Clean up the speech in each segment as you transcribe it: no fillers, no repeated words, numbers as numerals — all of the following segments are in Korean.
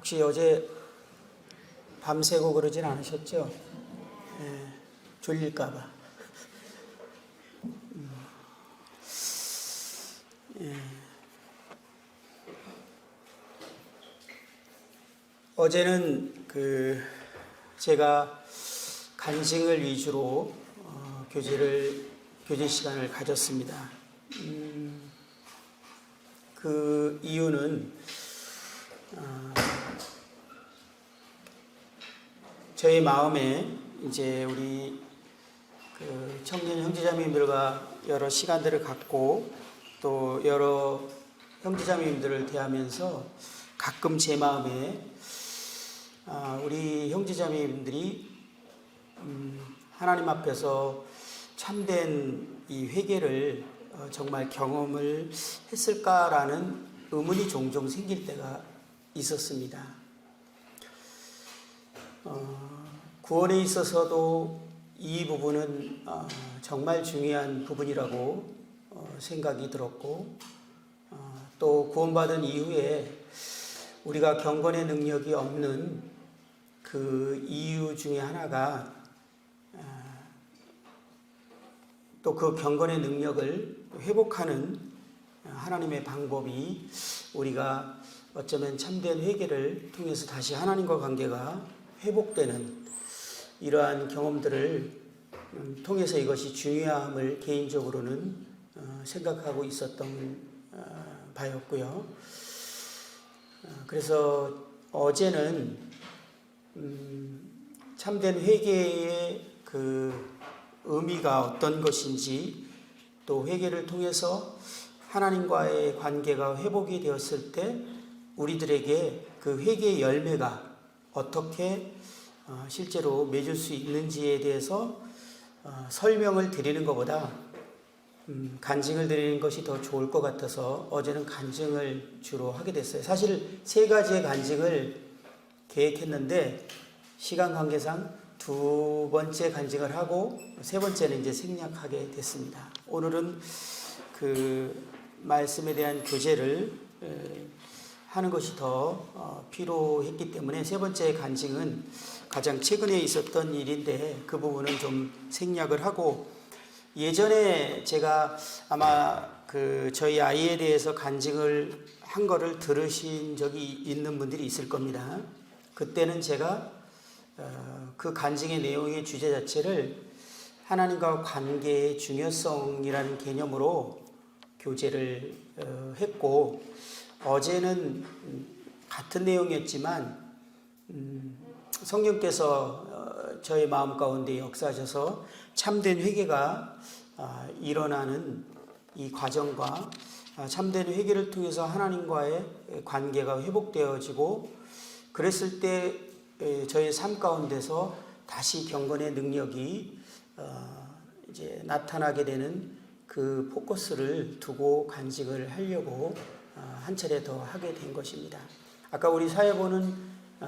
혹시 어제 밤새고 그러진 않으셨죠? 예, 졸릴까봐. 예. 어제는 제가 간증을 위주로 교제 시간을 가졌습니다. 그 이유는 저희 마음에 이제 우리 청년 형제자매님들과 여러 시간들을 갖고 또 여러 형제자매님들을 대하면서 가끔 제 마음에 우리 형제자매님들이 하나님 앞에서 참된 이 회개를 정말 경험을 했을까라는 의문이 종종 생길 때가 있었습니다. 구원에 있어서도 이 부분은 정말 중요한 부분이라고 생각이 들었고, 또 구원받은 이후에 우리가 경건의 능력이 없는 그 이유 중에 하나가 또 그 경건의 능력을 회복하는 하나님의 방법이 우리가 어쩌면 참된 회개를 통해서 다시 하나님과 관계가 회복되는 이러한 경험들을 통해서 이것이 중요함을 개인적으로는 생각하고 있었던 바였고요. 그래서 어제는 참된 회개의 그 의미가 어떤 것인지, 또 회개를 통해서 하나님과의 관계가 회복이 되었을 때 우리들에게 그 회개의 열매가 어떻게 실제로 맺을 수 있는지에 대해서 설명을 드리는 것보다 간증을 드리는 것이 더 좋을 것 같아서 어제는 간증을 주로 하게 됐어요. 사실 3가지의 간증을 계획했는데 시간 관계상 2번째 간증을 하고 3번째는 이제 생략하게 됐습니다. 오늘은 그 말씀에 대한 교제를 하는 것이 더 필요했기 때문에 3번째 간증은 가장 최근에 있었던 일인데 그 부분은 좀 생략을 하고, 예전에 제가 아마 저희 아이에 대해서 간증을 한 거를 들으신 적이 있는 분들이 있을 겁니다. 그때는 제가 그 간증의 내용의 주제 자체를 하나님과 관계의 중요성이라는 개념으로 교제를 했고, 어제는 같은 내용이었지만 성령께서 저의 마음 가운데 역사하셔서 참된 회개가 일어나는 이 과정과 참된 회개를 통해서 하나님과의 관계가 회복되어지고, 그랬을 때 저의 삶 가운데서 다시 경건의 능력이 이제 나타나게 되는 그 포커스를 두고 간증을 하려고 한 차례 더 하게 된 것입니다. 아까 우리 사회 보는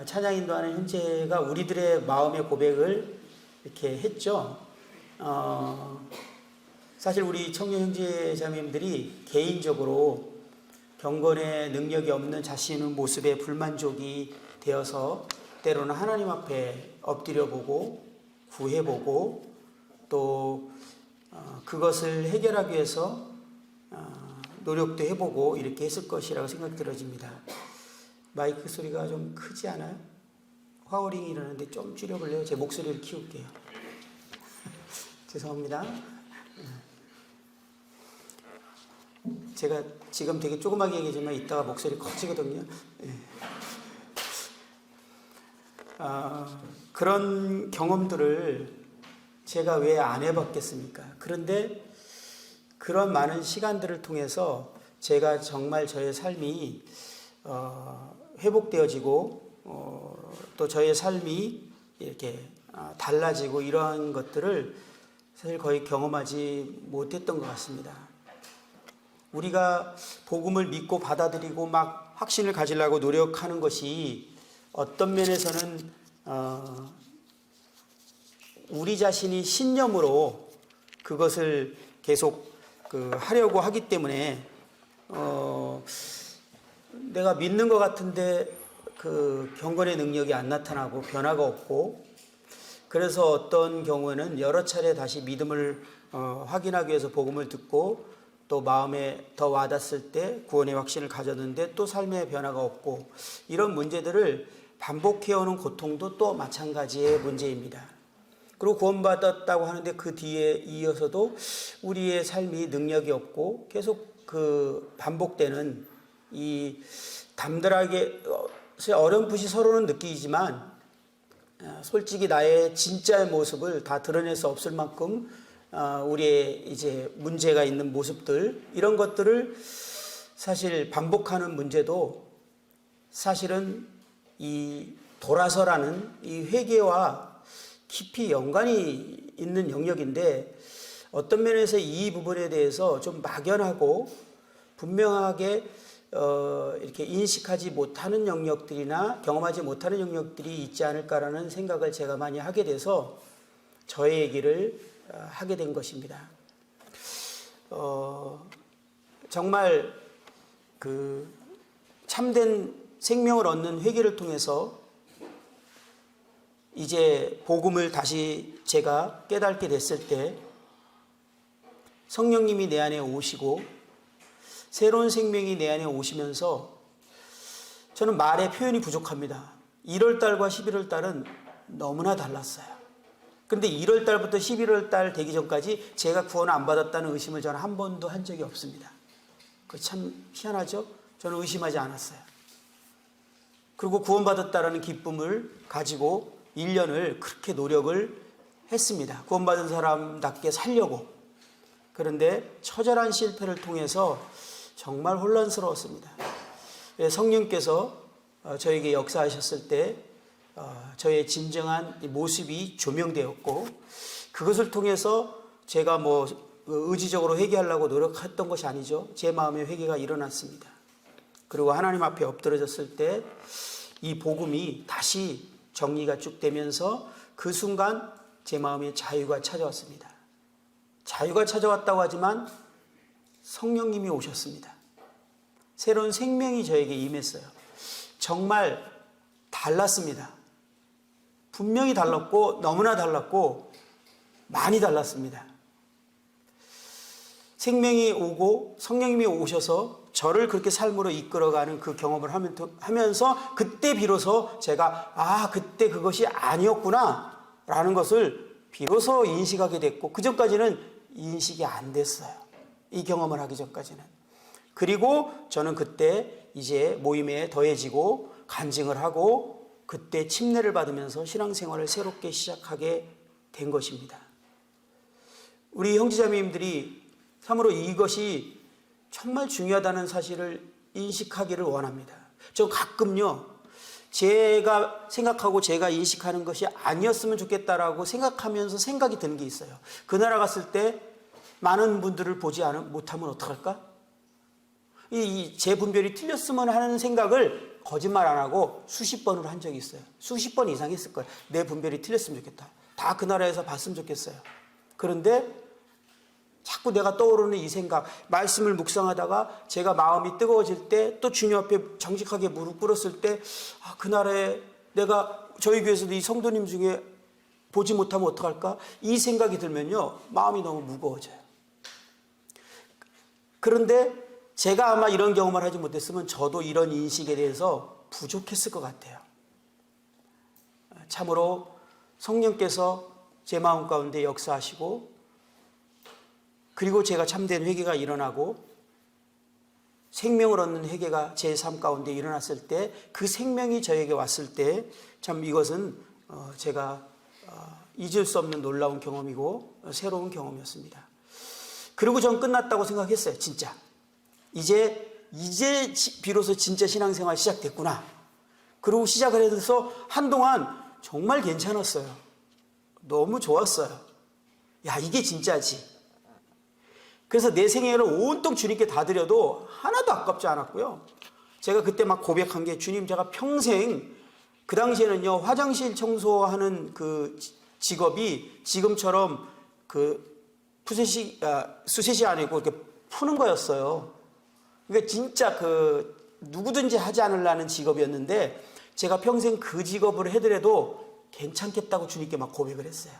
찬양 인도하는 형제가 우리들의 마음의 고백을 이렇게 했죠. 사실 우리 청년 형제 자매님들이 개인적으로 경건의 능력이 없는 자신의 모습에 불만족이 되어서 때로는 하나님 앞에 엎드려보고 구해보고 또 그것을 해결하기 위해서 노력도 해보고 이렇게 했을 것이라고 생각 들어집니다. 마이크 소리가 좀 크지 않아요? 화어링이 일어나는데 좀 줄여볼래요? 제 목소리를 키울게요. 죄송합니다. 제가 지금 되게 조그맣게 얘기하지만 이따가 목소리 커지거든요. 그런 경험들을 제가 왜 안 해봤겠습니까? 그런데 그런 많은 시간들을 통해서 제가 정말 저의 삶이 회복되어지고 또 저의 삶이 이렇게 달라지고 이러한 것들을 사실 거의 경험하지 못했던 것 같습니다. 우리가 복음을 믿고 받아들이고 막 확신을 가지려고 노력하는 것이 어떤 면에서는 우리 자신이 신념으로 그것을 계속 하려고 하기 때문에 내가 믿는 것 같은데 그 경건의 능력이 안 나타나고 변화가 없고, 그래서 어떤 경우에는 여러 차례 다시 믿음을 확인하기 위해서 복음을 듣고 또 마음에 더 와닿았을 때 구원의 확신을 가졌는데 또 삶의 변화가 없고, 이런 문제들을 반복해오는 고통도 또 마찬가지의 문제입니다. 그리고 구원받았다고 하는데 그 뒤에 이어서도 우리의 삶이 능력이 없고 계속 그 반복되는 이 담들하게 어렴풋이 서로는 느끼지만 솔직히 나의 진짜의 모습을 다 드러낼 수 없을 만큼 우리의 이제 문제가 있는 모습들, 이런 것들을 사실 반복하는 문제도 사실은 이 돌아서라는 이 회개와 깊이 연관이 있는 영역인데, 어떤 면에서 이 부분에 대해서 좀 막연하고 분명하게 이렇게 인식하지 못하는 영역들이나 경험하지 못하는 영역들이 있지 않을까라는 생각을 제가 많이 하게 돼서 저의 얘기를 하게 된 것입니다. 정말 그 참된 생명을 얻는 회개를 통해서 이제 복음을 다시 제가 깨닫게 됐을 때 성령님이 내 안에 오시고 새로운 생명이 내 안에 오시면서 저는 말의 표현이 부족합니다. 1월달과 11월달은 너무나 달랐어요. 그런데 1월달부터 11월달 되기 전까지 제가 구원 안 받았다는 의심을 저는 한 번도 한 적이 없습니다. 그 참 희한하죠? 저는 의심하지 않았어요. 그리고 구원받았다라는 기쁨을 가지고 1년을 그렇게 노력을 했습니다. 구원받은 사람답게 살려고. 그런데 처절한 실패를 통해서 정말 혼란스러웠습니다. 성령께서 저에게 역사하셨을 때 저의 진정한 모습이 조명되었고, 그것을 통해서 제가 뭐 의지적으로 회개하려고 노력했던 것이 아니죠. 제 마음에 회개가 일어났습니다. 그리고 하나님 앞에 엎드러졌을 때 이 복음이 다시 정리가 쭉 되면서 그 순간 제 마음에 자유가 찾아왔습니다. 자유가 찾아왔다고 하지만 성령님이 오셨습니다. 새로운 생명이 저에게 임했어요. 정말 달랐습니다. 분명히 달랐고 너무나 달랐고 많이 달랐습니다. 생명이 오고 성령님이 오셔서 저를 그렇게 삶으로 이끌어가는 그 경험을 하면서 그때 비로소 제가 그때 그것이 아니었구나 라는 것을 비로소 인식하게 됐고, 그 전까지는 인식이 안 됐어요. 이 경험을 하기 전까지는. 그리고 저는 그때 이제 모임에 더해지고 간증을 하고 그때 침례를 받으면서 신앙생활을 새롭게 시작하게 된 것입니다. 우리 형제자매님들이 참으로 이것이 정말 중요하다는 사실을 인식하기를 원합니다. 저 가끔요, 제가 생각하고 제가 인식하는 것이 아니었으면 좋겠다라고 생각하면서 생각이 드는 게 있어요. 그 나라 갔을 때 많은 분들을 보지 못하면 어떡할까? 제 분별이 틀렸으면 하는 생각을 거짓말 안 하고 수십 번을 한 적이 있어요. 수십 번 이상 했을 거예요. 내 분별이 틀렸으면 좋겠다. 다 그 나라에서 봤으면 좋겠어요. 그런데 자꾸 내가 떠오르는 이 생각, 말씀을 묵상하다가 제가 마음이 뜨거워질 때, 또 주님 앞에 정직하게 무릎 꿇었을 때, 그 나라에 내가 저희 교회에서도 이 성도님 중에 보지 못하면 어떡할까? 이 생각이 들면요, 마음이 너무 무거워져요. 그런데 제가 아마 이런 경험을 하지 못했으면 저도 이런 인식에 대해서 부족했을 것 같아요. 참으로 성령께서 제 마음 가운데 역사하시고, 그리고 제가 참된 회개가 일어나고 생명을 얻는 회개가 제 삶 가운데 일어났을 때, 그 생명이 저에게 왔을 때 참 이것은 제가 잊을 수 없는 놀라운 경험이고 새로운 경험이었습니다. 그리고 전 끝났다고 생각했어요. 진짜 이제 비로소 진짜 신앙생활 시작됐구나. 그리고 시작을 해서 한동안 정말 괜찮았어요. 너무 좋았어요. 야, 이게 진짜지. 그래서 내 생애를 온통 주님께 다 드려도 하나도 아깝지 않았고요. 제가 그때 막 고백한 게, 주님, 제가 평생, 그 당시에는요, 화장실 청소하는 그 직업이 지금처럼 그 수세시 아니고 이렇게 푸는 거였어요. 그러니까 진짜 그 누구든지 하지 않으려는 직업이었는데, 제가 평생 그 직업을 해더라도 괜찮겠다고 주님께 막 고백을 했어요.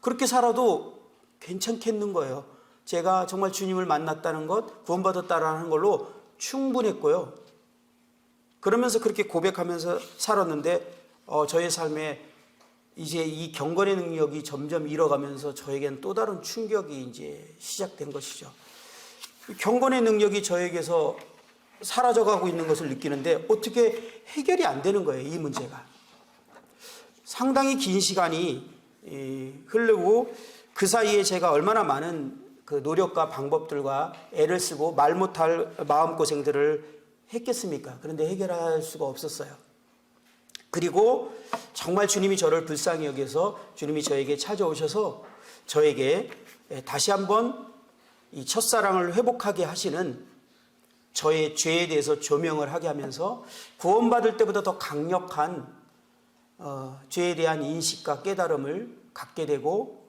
그렇게 살아도 괜찮겠는 거예요. 제가 정말 주님을 만났다는 것, 구원받았다는 걸로 충분했고요. 그러면서 그렇게 고백하면서 살았는데 저의 삶에 이제 이 경건의 능력이 점점 잃어가면서 저에겐 또 다른 충격이 이제 시작된 것이죠. 경건의 능력이 저에게서 사라져가고 있는 것을 느끼는데 어떻게 해결이 안 되는 거예요, 이 문제가. 상당히 긴 시간이 흐르고 그 사이에 제가 얼마나 많은 그 노력과 방법들과 애를 쓰고 말 못할 마음고생들을 했겠습니까? 그런데 해결할 수가 없었어요. 그리고 정말 주님이 저를 불쌍히 여겨서 주님이 저에게 찾아오셔서 저에게 다시 한번 이 첫사랑을 회복하게 하시는 저의 죄에 대해서 조명을 하게 하면서 구원받을 때보다 더 강력한 죄에 대한 인식과 깨달음을 갖게 되고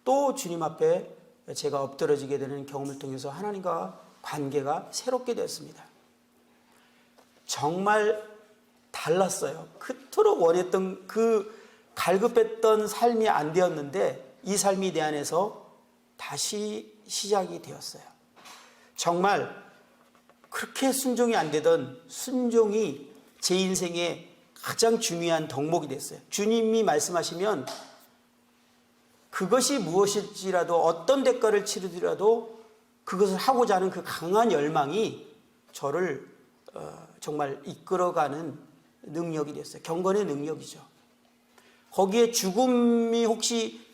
또 주님 앞에 제가 엎드러지게 되는 경험을 통해서 하나님과 관계가 새롭게 되었습니다. 정말 달랐어요. 그토록 원했던 그 갈급했던 삶이 안 되었는데 이 삶이 내 안에서 다시 시작이 되었어요. 정말 그렇게 순종이 안 되던 순종이 제 인생의 가장 중요한 덕목이 됐어요. 주님이 말씀하시면 그것이 무엇일지라도 어떤 대가를 치르더라도 그것을 하고자 하는 그 강한 열망이 저를 정말 이끌어가는 능력이 됐어요. 경건의 능력이죠. 거기에 죽음이 혹시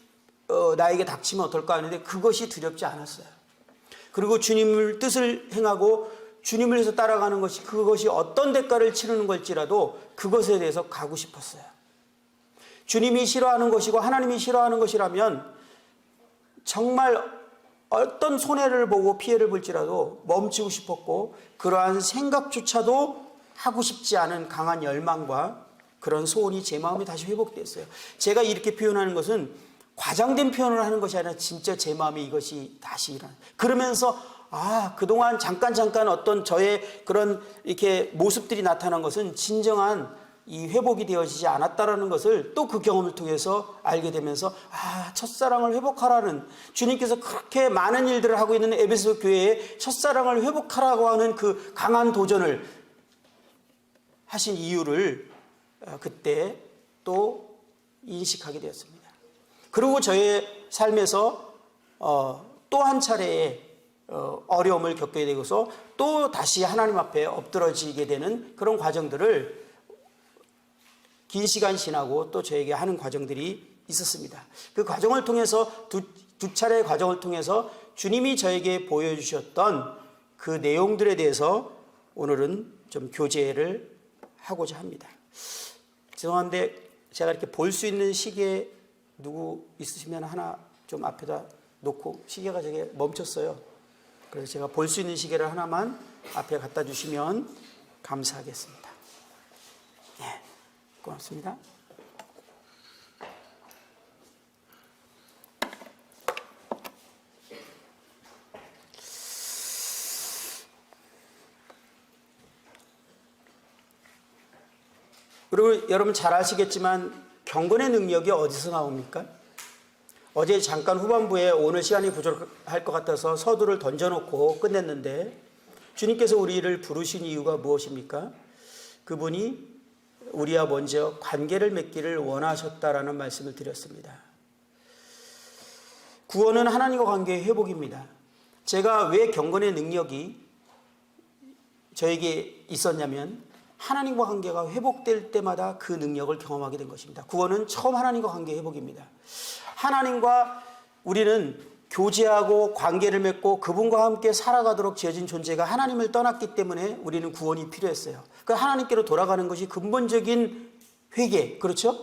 나에게 닥치면 어떨까 하는데 그것이 두렵지 않았어요. 그리고 주님을 뜻을 행하고 주님을 위해서 따라가는 것이 그것이 어떤 대가를 치르는 걸지라도 그것에 대해서 가고 싶었어요. 주님이 싫어하는 것이고 하나님이 싫어하는 것이라면 정말 어떤 손해를 보고 피해를 볼지라도 멈추고 싶었고 그러한 생각조차도 하고 싶지 않은 강한 열망과 그런 소원이 제 마음에 다시 회복됐어요. 제가 이렇게 표현하는 것은 과장된 표현을 하는 것이 아니라 진짜 제 마음에 이것이 다시 일어나요. 그러면서 그동안 잠깐 어떤 저의 그런 이렇게 모습들이 나타난 것은 진정한 이 회복이 되어지지 않았다라는 것을 또 그 경험을 통해서 알게 되면서 첫사랑을 회복하라는 주님께서 그렇게 많은 일들을 하고 있는 에베소 교회에 첫사랑을 회복하라고 하는 그 강한 도전을 하신 이유를 그때 또 인식하게 되었습니다. 그리고 저의 삶에서 또 한 차례의 어려움을 겪게 되고서 또 다시 하나님 앞에 엎드러지게 되는 그런 과정들을 긴 시간 지나고 또 저에게 하는 과정들이 있었습니다. 그 과정을 통해서 두 차례의 과정을 통해서 주님이 저에게 보여주셨던 그 내용들에 대해서 오늘은 좀 교제를 하고자 합니다. 죄송한데 제가 이렇게 볼 수 있는 시계 누구 있으시면 하나 좀 앞에다 놓고 시계가 저게 멈췄어요. 그래서 제가 볼 수 있는 시계를 하나만 앞에 갖다 주시면 감사하겠습니다. 네, 고맙습니다. 그리고 여러분 잘 아시겠지만 경건의 능력이 어디서 나옵니까? 어제 잠깐 후반부에 오늘 시간이 부족할 것 같아서 서두를 던져놓고 끝냈는데 주님께서 우리를 부르신 이유가 무엇입니까? 그분이 우리와 먼저 관계를 맺기를 원하셨다라는 말씀을 드렸습니다. 구원은 하나님과 관계의 회복입니다. 제가 왜 경건의 능력이 저에게 있었냐면 하나님과 관계가 회복될 때마다 그 능력을 경험하게 된 것입니다. 구원은 처음 하나님과 관계의 회복입니다. 하나님과 우리는 교제하고 관계를 맺고 그분과 함께 살아가도록 지어진 존재가 하나님을 떠났기 때문에 우리는 구원이 필요했어요. 그 하나님께로 돌아가는 것이 근본적인 회개, 그렇죠?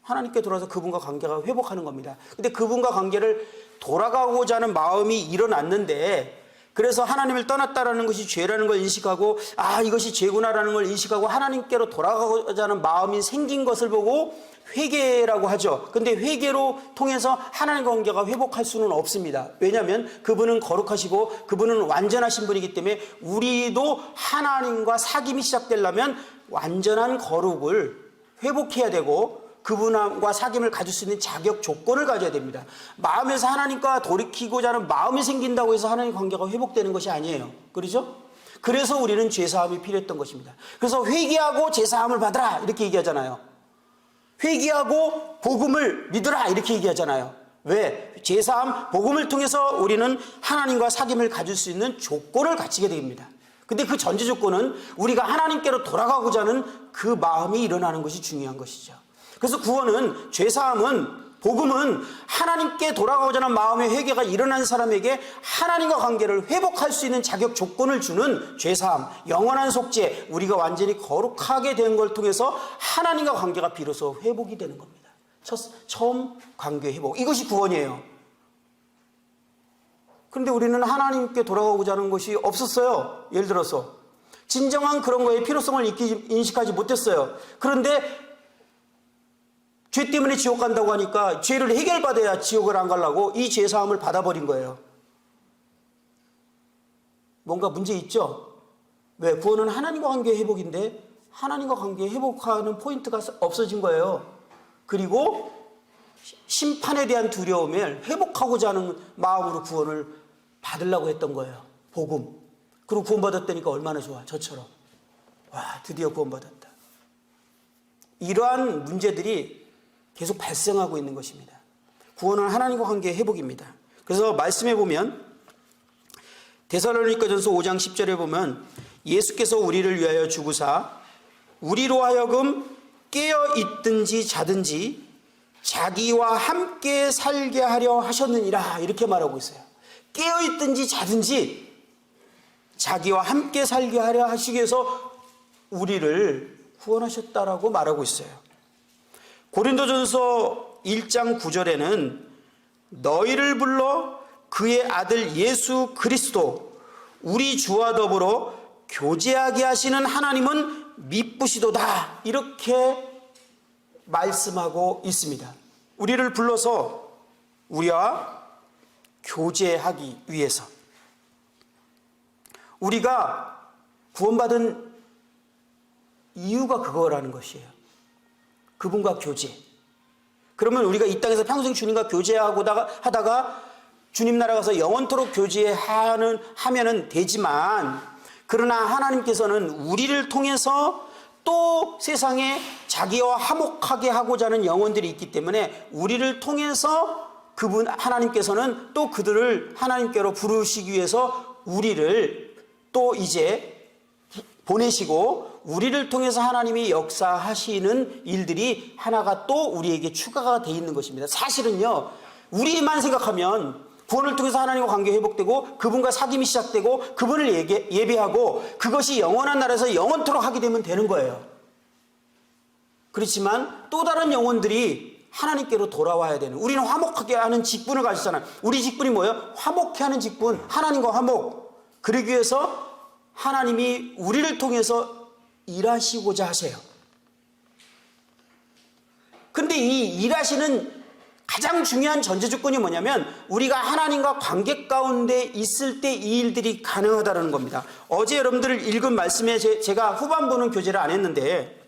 하나님께 돌아서 그분과 관계가 회복하는 겁니다. 근데 그분과 관계를 돌아가고자 하는 마음이 일어났는데 그래서 하나님을 떠났다라는 것이 죄라는 걸 인식하고 이것이 죄구나라는 걸 인식하고 하나님께로 돌아가고자 하는 마음이 생긴 것을 보고 회개라고 하죠. 근데 회개로 통해서 하나님과 관계가 회복할 수는 없습니다. 왜냐하면 그분은 거룩하시고 그분은 완전하신 분이기 때문에 우리도 하나님과 사귐이 시작되려면 완전한 거룩을 회복해야 되고 그분과 사귐을 가질 수 있는 자격 조건을 가져야 됩니다. 마음에서 하나님과 돌이키고자 하는 마음이 생긴다고 해서 하나님 관계가 회복되는 것이 아니에요. 그렇죠? 그래서 우리는 죄사함이 필요했던 것입니다. 그래서 회개하고 죄사함을 받으라 이렇게 얘기하잖아요. 회개하고 복음을 믿으라 이렇게 얘기하잖아요. 왜? 죄사함, 복음을 통해서 우리는 하나님과 사귐을 가질 수 있는 조건을 갖추게 됩니다. 근데 그 전제 조건은 우리가 하나님께로 돌아가고자 하는 그 마음이 일어나는 것이 중요한 것이죠. 그래서 구원은, 죄사함은, 복음은 하나님께 돌아가고자 하는 마음의 회개가 일어난 사람에게 하나님과 관계를 회복할 수 있는 자격 조건을 주는 죄사함, 영원한 속죄, 우리가 완전히 거룩하게 된 걸 통해서 하나님과 관계가 비로소 회복이 되는 겁니다. 처음 관계 회복, 이것이 구원이에요. 그런데 우리는 하나님께 돌아가고자 하는 것이 없었어요. 예를 들어서 진정한 그런 거에 필요성을 인식하지 못했어요. 그런데 죄 때문에 지옥 간다고 하니까 죄를 해결받아야 지옥을 안 가려고 이 죄사함을 받아버린 거예요. 뭔가 문제 있죠? 왜? 구원은 하나님과 관계 회복인데 하나님과 관계 회복하는 포인트가 없어진 거예요. 그리고 심판에 대한 두려움을 회복하고자 하는 마음으로 구원을 받으려고 했던 거예요. 복음. 그리고 구원받았다니까 얼마나 좋아. 저처럼. 와, 드디어 구원받았다. 이러한 문제들이 계속 발생하고 있는 것입니다. 구원은 하나님과 관계의 회복입니다. 그래서 말씀해 보면 데살로니가전서 5장 10절에 보면 예수께서 우리를 위하여 죽으사 우리로 하여금 깨어 있든지 자든지 자기와 함께 살게 하려 하셨느니라 이렇게 말하고 있어요. 깨어 있든지 자든지 자기와 함께 살게 하려 하시기 위해서 우리를 구원하셨다라고 말하고 있어요. 고린도전서 1장 9절에는 너희를 불러 그의 아들 예수 그리스도 우리 주와 더불어 교제하게 하시는 하나님은 미쁘시도다 이렇게 말씀하고 있습니다. 우리를 불러서 우리와 교제하기 위해서 우리가 구원받은 이유가 그거라는 것이에요. 그분과 교제. 그러면 우리가 이 땅에서 평생 주님과 교제하고 하다가 주님 나라 가서 영원토록 교제하면은 되지만 그러나 하나님께서는 우리를 통해서 또 세상에 자기와 화목하게 하고자 하는 영혼들이 있기 때문에 우리를 통해서 그분 하나님께서는 또 그들을 하나님께로 부르시기 위해서 우리를 또 이제 보내시고 우리를 통해서 하나님이 역사하시는 일들이 하나가 또 우리에게 추가가 돼 있는 것입니다. 사실은요, 우리만 생각하면 구원을 통해서 하나님과 관계 회복되고 그분과 사귐이 시작되고 그분을 예배하고 그것이 영원한 나라에서 영원토록 하게 되면 되는 거예요. 그렇지만 또 다른 영혼들이 하나님께로 돌아와야 되는, 우리는 화목하게 하는 직분을 가지잖아요. 우리 직분이 뭐예요? 화목케 하는 직분, 하나님과 화목. 그러기 위해서 하나님이 우리를 통해서 일하시고자 하세요. 근데 이 일하시는 가장 중요한 전제 조건이 뭐냐면 우리가 하나님과 관계 가운데 있을 때 이 일들이 가능하다는 겁니다. 어제 여러분들 읽은 말씀에 제가 후반부는 교제를 안 했는데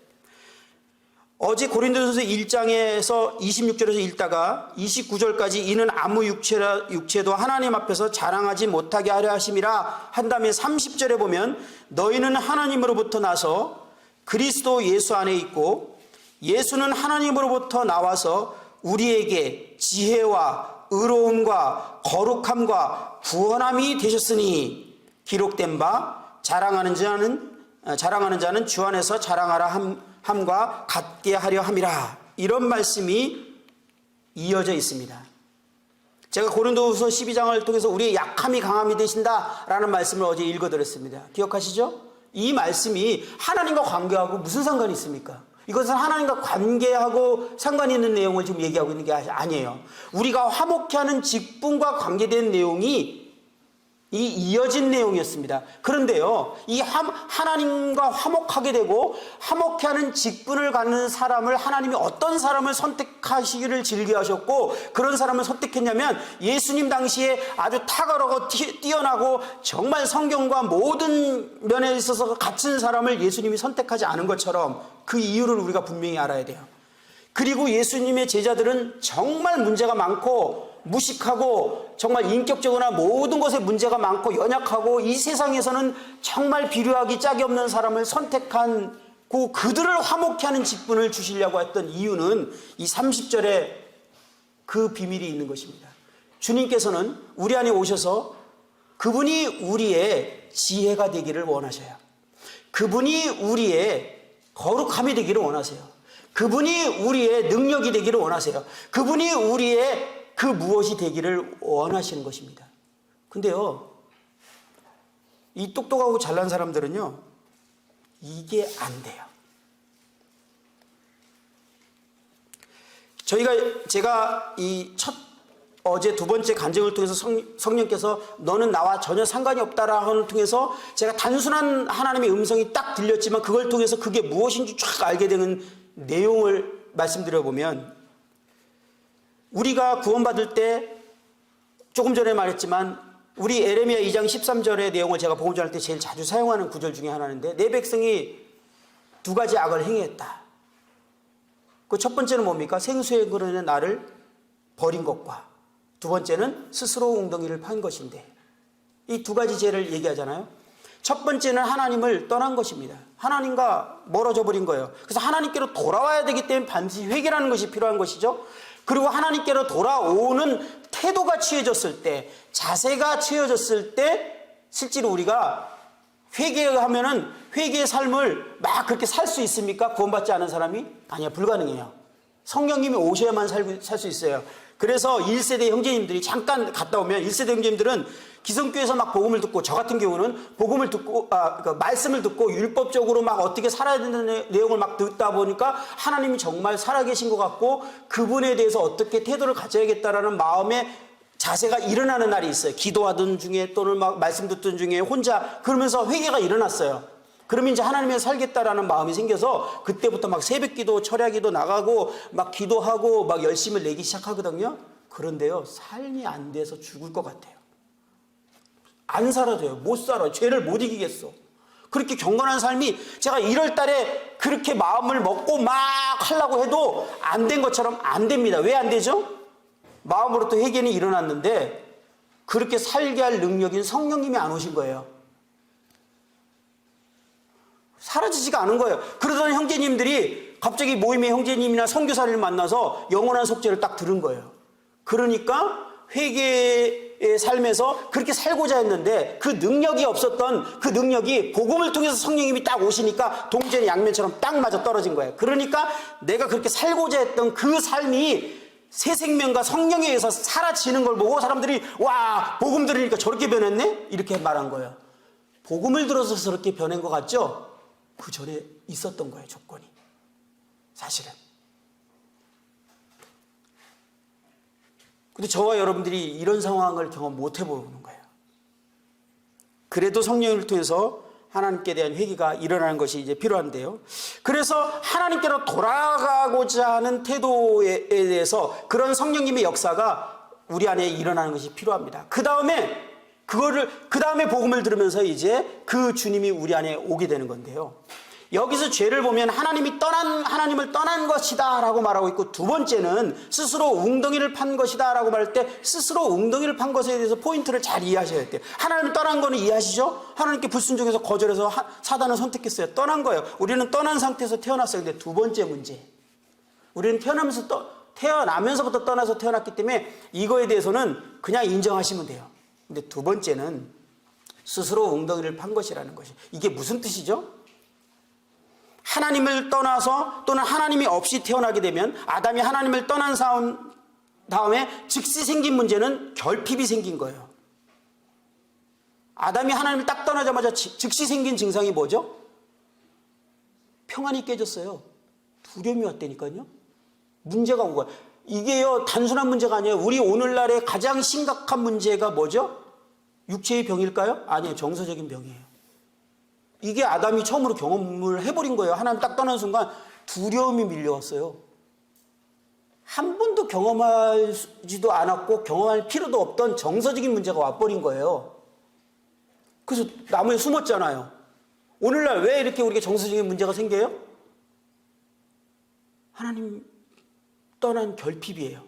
어제 고린도전서 1장에서 26절에서 읽다가 29절까지 이는 아무 육체도 하나님 앞에서 자랑하지 못하게 하려 하심이라 한 다음에 30절에 보면 너희는 하나님으로부터 나서 그리스도 예수 안에 있고 예수는 하나님으로부터 나와서 우리에게 지혜와 의로움과 거룩함과 구원함이 되셨으니 기록된 바 자랑하는 자는 주 안에서 자랑하라 함과 같게 하려 함이라. 이런 말씀이 이어져 있습니다. 제가 고린도후서 12장을 통해서 우리의 약함이 강함이 되신다라는 말씀을 어제 읽어드렸습니다. 기억하시죠? 이 말씀이 하나님과 관계하고 무슨 상관이 있습니까? 이것은 하나님과 관계하고 상관이 있는 내용을 지금 얘기하고 있는 게 아니에요. 우리가 화목해 하는 직분과 관계된 내용이 이어진 내용이었습니다. 그런데요, 이 하나님과 화목하게 되고 화목해 하는 직분을 갖는 사람을 하나님이 어떤 사람을 선택하시기를 즐겨하셨고 그런 사람을 선택했냐면 예수님 당시에 아주 탁월하고 뛰어나고 정말 성경과 모든 면에 있어서 갖춘 사람을 예수님이 선택하지 않은 것처럼 그 이유를 우리가 분명히 알아야 돼요. 그리고 예수님의 제자들은 정말 문제가 많고 무식하고 정말 인격적으로나 모든 것에 문제가 많고 연약하고 이 세상에서는 정말 비료하기 짝이 없는 사람을 선택한 그들을 화목케 하는 직분을 주시려고 했던 이유는 이 30절에 그 비밀이 있는 것입니다. 주님께서는 우리 안에 오셔서 그분이 우리의 지혜가 되기를 원하셔요. 그분이 우리의 거룩함이 되기를 원하세요. 그분이 우리의 능력이 되기를 원하세요. 그분이 우리의 그 무엇이 되기를 원하시는 것입니다. 근데요, 이 똑똑하고 잘난 사람들은요, 이게 안 돼요. 제가 어제 두 번째 간증을 통해서 성령께서 너는 나와 전혀 상관이 없다라는 통해서 제가 단순한 하나님의 음성이 딱 들렸지만 그걸 통해서 그게 무엇인지 쫙 알게 되는 내용을 말씀드려보면, 우리가 구원받을 때 조금 전에 말했지만 우리 에레미야 2장 13절의 내용을 제가 복음 전할 때 제일 자주 사용하는 구절 중에 하나인데, 내 백성이 두 가지 악을 행했다. 그 첫 번째는 뭡니까? 생수의 그릇에 나를 버린 것과 두 번째는 스스로 웅덩이를 판 것인데, 이 두 가지 죄를 얘기하잖아요. 첫 번째는 하나님을 떠난 것입니다. 하나님과 멀어져 버린 거예요. 그래서 하나님께로 돌아와야 되기 때문에 반드시 회개라는 것이 필요한 것이죠. 그리고 하나님께로 돌아오는 태도가 취해졌을 때, 자세가 취해졌을 때 실제로 우리가 회개하면은 회개의 삶을 막 그렇게 살 수 있습니까? 구원받지 않은 사람이? 아니요, 불가능해요. 성령님이 오셔야만 살 수 있어요. 그래서 1세대 형제님들이 잠깐 갔다 오면 1세대 형제님들은 기성교회에서 막 복음을 듣고, 저 같은 경우는 복음을 듣고 그러니까 말씀을 듣고 율법적으로 막 어떻게 살아야 되는 내용을 막 듣다 보니까 하나님이 정말 살아계신 것 같고 그분에 대해서 어떻게 태도를 가져야겠다라는 마음의 자세가 일어나는 날이 있어요. 기도하던 중에 또는 막 말씀 듣던 중에 혼자 그러면서 회개가 일어났어요. 그러면 이제 하나님에 살겠다라는 마음이 생겨서 그때부터 막 새벽기도 철야기도 나가고 막 기도하고 막 열심을 내기 시작하거든요. 그런데요, 삶이 안 돼서 죽을 것 같아요. 안 살아져요. 못 살아요. 죄를 못 이기겠어. 그렇게 경건한 삶이 제가 1월 달에 그렇게 마음을 먹고 막 하려고 해도 안 된 것처럼 안 됩니다. 왜 안 되죠? 마음으로부터 회개는 일어났는데 그렇게 살게 할 능력인 성령님이 안 오신 거예요. 사라지지가 않은 거예요. 그러던 형제님들이 갑자기 모임의 형제님이나 선교사를 만나서 영원한 속죄를 딱 들은 거예요. 그러니까 회개의 삶에서 그렇게 살고자 했는데 그 능력이 없었던 그 능력이 복음을 통해서 성령님이 딱 오시니까 동전의 양면처럼 딱 맞아 떨어진 거예요. 그러니까 내가 그렇게 살고자 했던 그 삶이 새 생명과 성령에 의해서 사라지는 걸 보고 사람들이 와, 복음 들으니까 저렇게 변했네? 이렇게 말한 거예요. 복음을 들어서 저렇게 변한 것 같죠? 그 전에 있었던 거예요, 조건이. 사실은. 근데 저와 여러분들이 이런 상황을 경험 못 해보는 거예요. 그래도 성령을 통해서 하나님께 대한 회개가 일어나는 것이 이제 필요한데요. 그래서 하나님께로 돌아가고자 하는 태도에 대해서 그런 성령님의 역사가 우리 안에 일어나는 것이 필요합니다. 그 다음에 복음을 들으면서 이제 그 주님이 우리 안에 오게 되는 건데요. 여기서 죄를 보면 하나님을 떠난 것이다 라고 말하고 있고, 두 번째는 스스로 웅덩이를 판 것이다 라고 말할 때 스스로 웅덩이를 판 것에 대해서 포인트를 잘 이해하셔야 돼요. 하나님을 떠난 거는 이해하시죠? 하나님께 불순종해서 거절해서 사단을 선택했어요. 떠난 거예요. 우리는 떠난 상태에서 태어났어요. 근데 두 번째 문제, 우리는 태어나면서부터 떠나서 태어났기 때문에 이거에 대해서는 그냥 인정하시면 돼요. 근데 두 번째는 스스로 웅덩이를 판 것이라는 것이, 이게 무슨 뜻이죠? 하나님을 떠나서 또는 하나님이 없이 태어나게 되면, 아담이 하나님을 떠난 다음에 즉시 생긴 문제는 결핍이 생긴 거예요. 아담이 하나님을 딱 떠나자마자 즉시 생긴 증상이 뭐죠? 평안이 깨졌어요. 두려움이 왔다니까요. 문제가 온 거예요. 이게요, 단순한 문제가 아니에요. 우리 오늘날의 가장 심각한 문제가 뭐죠? 육체의 병일까요? 아니에요. 정서적인 병이에요. 이게 아담이 처음으로 경험을 해버린 거예요. 하나님 딱 떠나는 순간 두려움이 밀려왔어요. 한 번도 경험하지도 않았고 경험할 필요도 없던 정서적인 문제가 와버린 거예요. 그래서 나무에 숨었잖아요. 오늘날 왜 이렇게 우리가 정서적인 문제가 생겨요? 하나님 떠난 결핍이에요.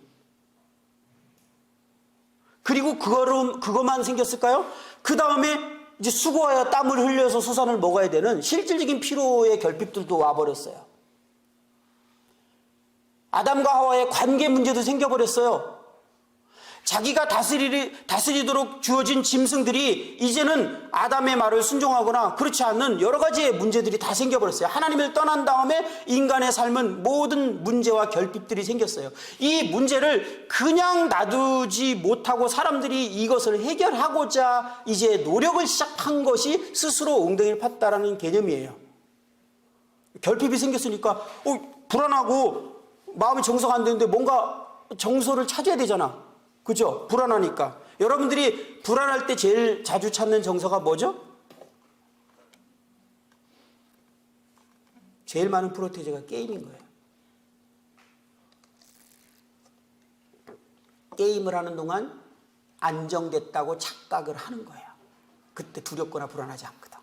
그리고 그것만 생겼을까요? 그 다음에 이제 수고하여 땀을 흘려서 소산을 먹어야 되는 실질적인 피로의 결핍들도 와버렸어요. 아담과 하와의 관계 문제도 생겨버렸어요. 자기가 다스리도록 주어진 짐승들이 이제는 아담의 말을 순종하거나 그렇지 않는 여러 가지의 문제들이 다 생겨버렸어요. 하나님을 떠난 다음에 인간의 삶은 모든 문제와 결핍들이 생겼어요. 이 문제를 그냥 놔두지 못하고 사람들이 이것을 해결하고자 이제 노력을 시작한 것이 스스로 엉덩이를 팠다라는 개념이에요. 결핍이 생겼으니까 불안하고 마음이 정서가 안 되는데 뭔가 정서를 찾아야 되잖아. 그죠? 불안하니까. 여러분들이 불안할 때 제일 자주 찾는 정서가 뭐죠? 제일 많은 프로테이저가 게임인 거예요. 게임을 하는 동안 안정됐다고 착각을 하는 거예요. 그때 두렵거나 불안하지 않거든.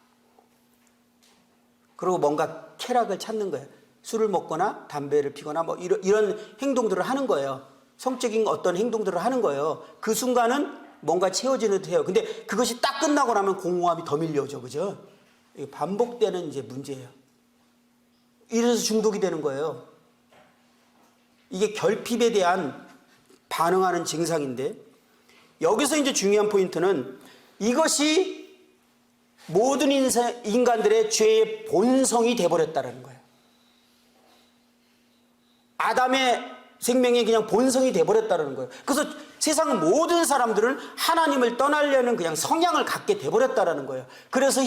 그리고 뭔가 쾌락을 찾는 거예요. 술을 먹거나 담배를 피거나 뭐 이런 행동들을 하는 거예요. 성적인 어떤 행동들을 하는 거예요. 그 순간은 뭔가 채워지는 듯 해요. 근데 그것이 딱 끝나고 나면 공허함이 더 밀려오죠. 그죠? 반복되는 이제 문제예요. 이래서 중독이 되는 거예요. 이게 결핍에 대한 반응하는 증상인데, 여기서 이제 중요한 포인트는 이것이 모든 인간들의 죄의 본성이 돼버렸다는 거예요. 아담의 생명이 그냥 본성이 돼버렸다는 거예요. 그래서 세상 모든 사람들은 하나님을 떠나려는 그냥 성향을 갖게 돼버렸다는 거예요. 그래서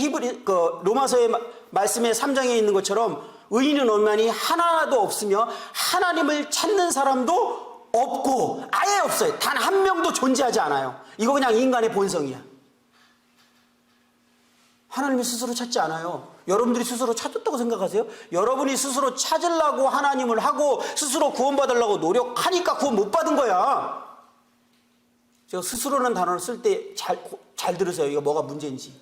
로마서의 말씀의 3장에 있는 것처럼 의인은 얼마니 하나도 없으며 하나님을 찾는 사람도 없고 아예 없어요. 단 한 명도 존재하지 않아요. 이거 그냥 인간의 본성이야. 하나님을 스스로 찾지 않아요. 여러분들이 스스로 찾았다고 생각하세요? 여러분이 스스로 찾으려고 하나님을 하고 스스로 구원받으려고 노력하니까 구원 못 받은 거야. 제가 스스로라는 단어를 쓸 때 잘 들으세요. 이거 뭐가 문제인지.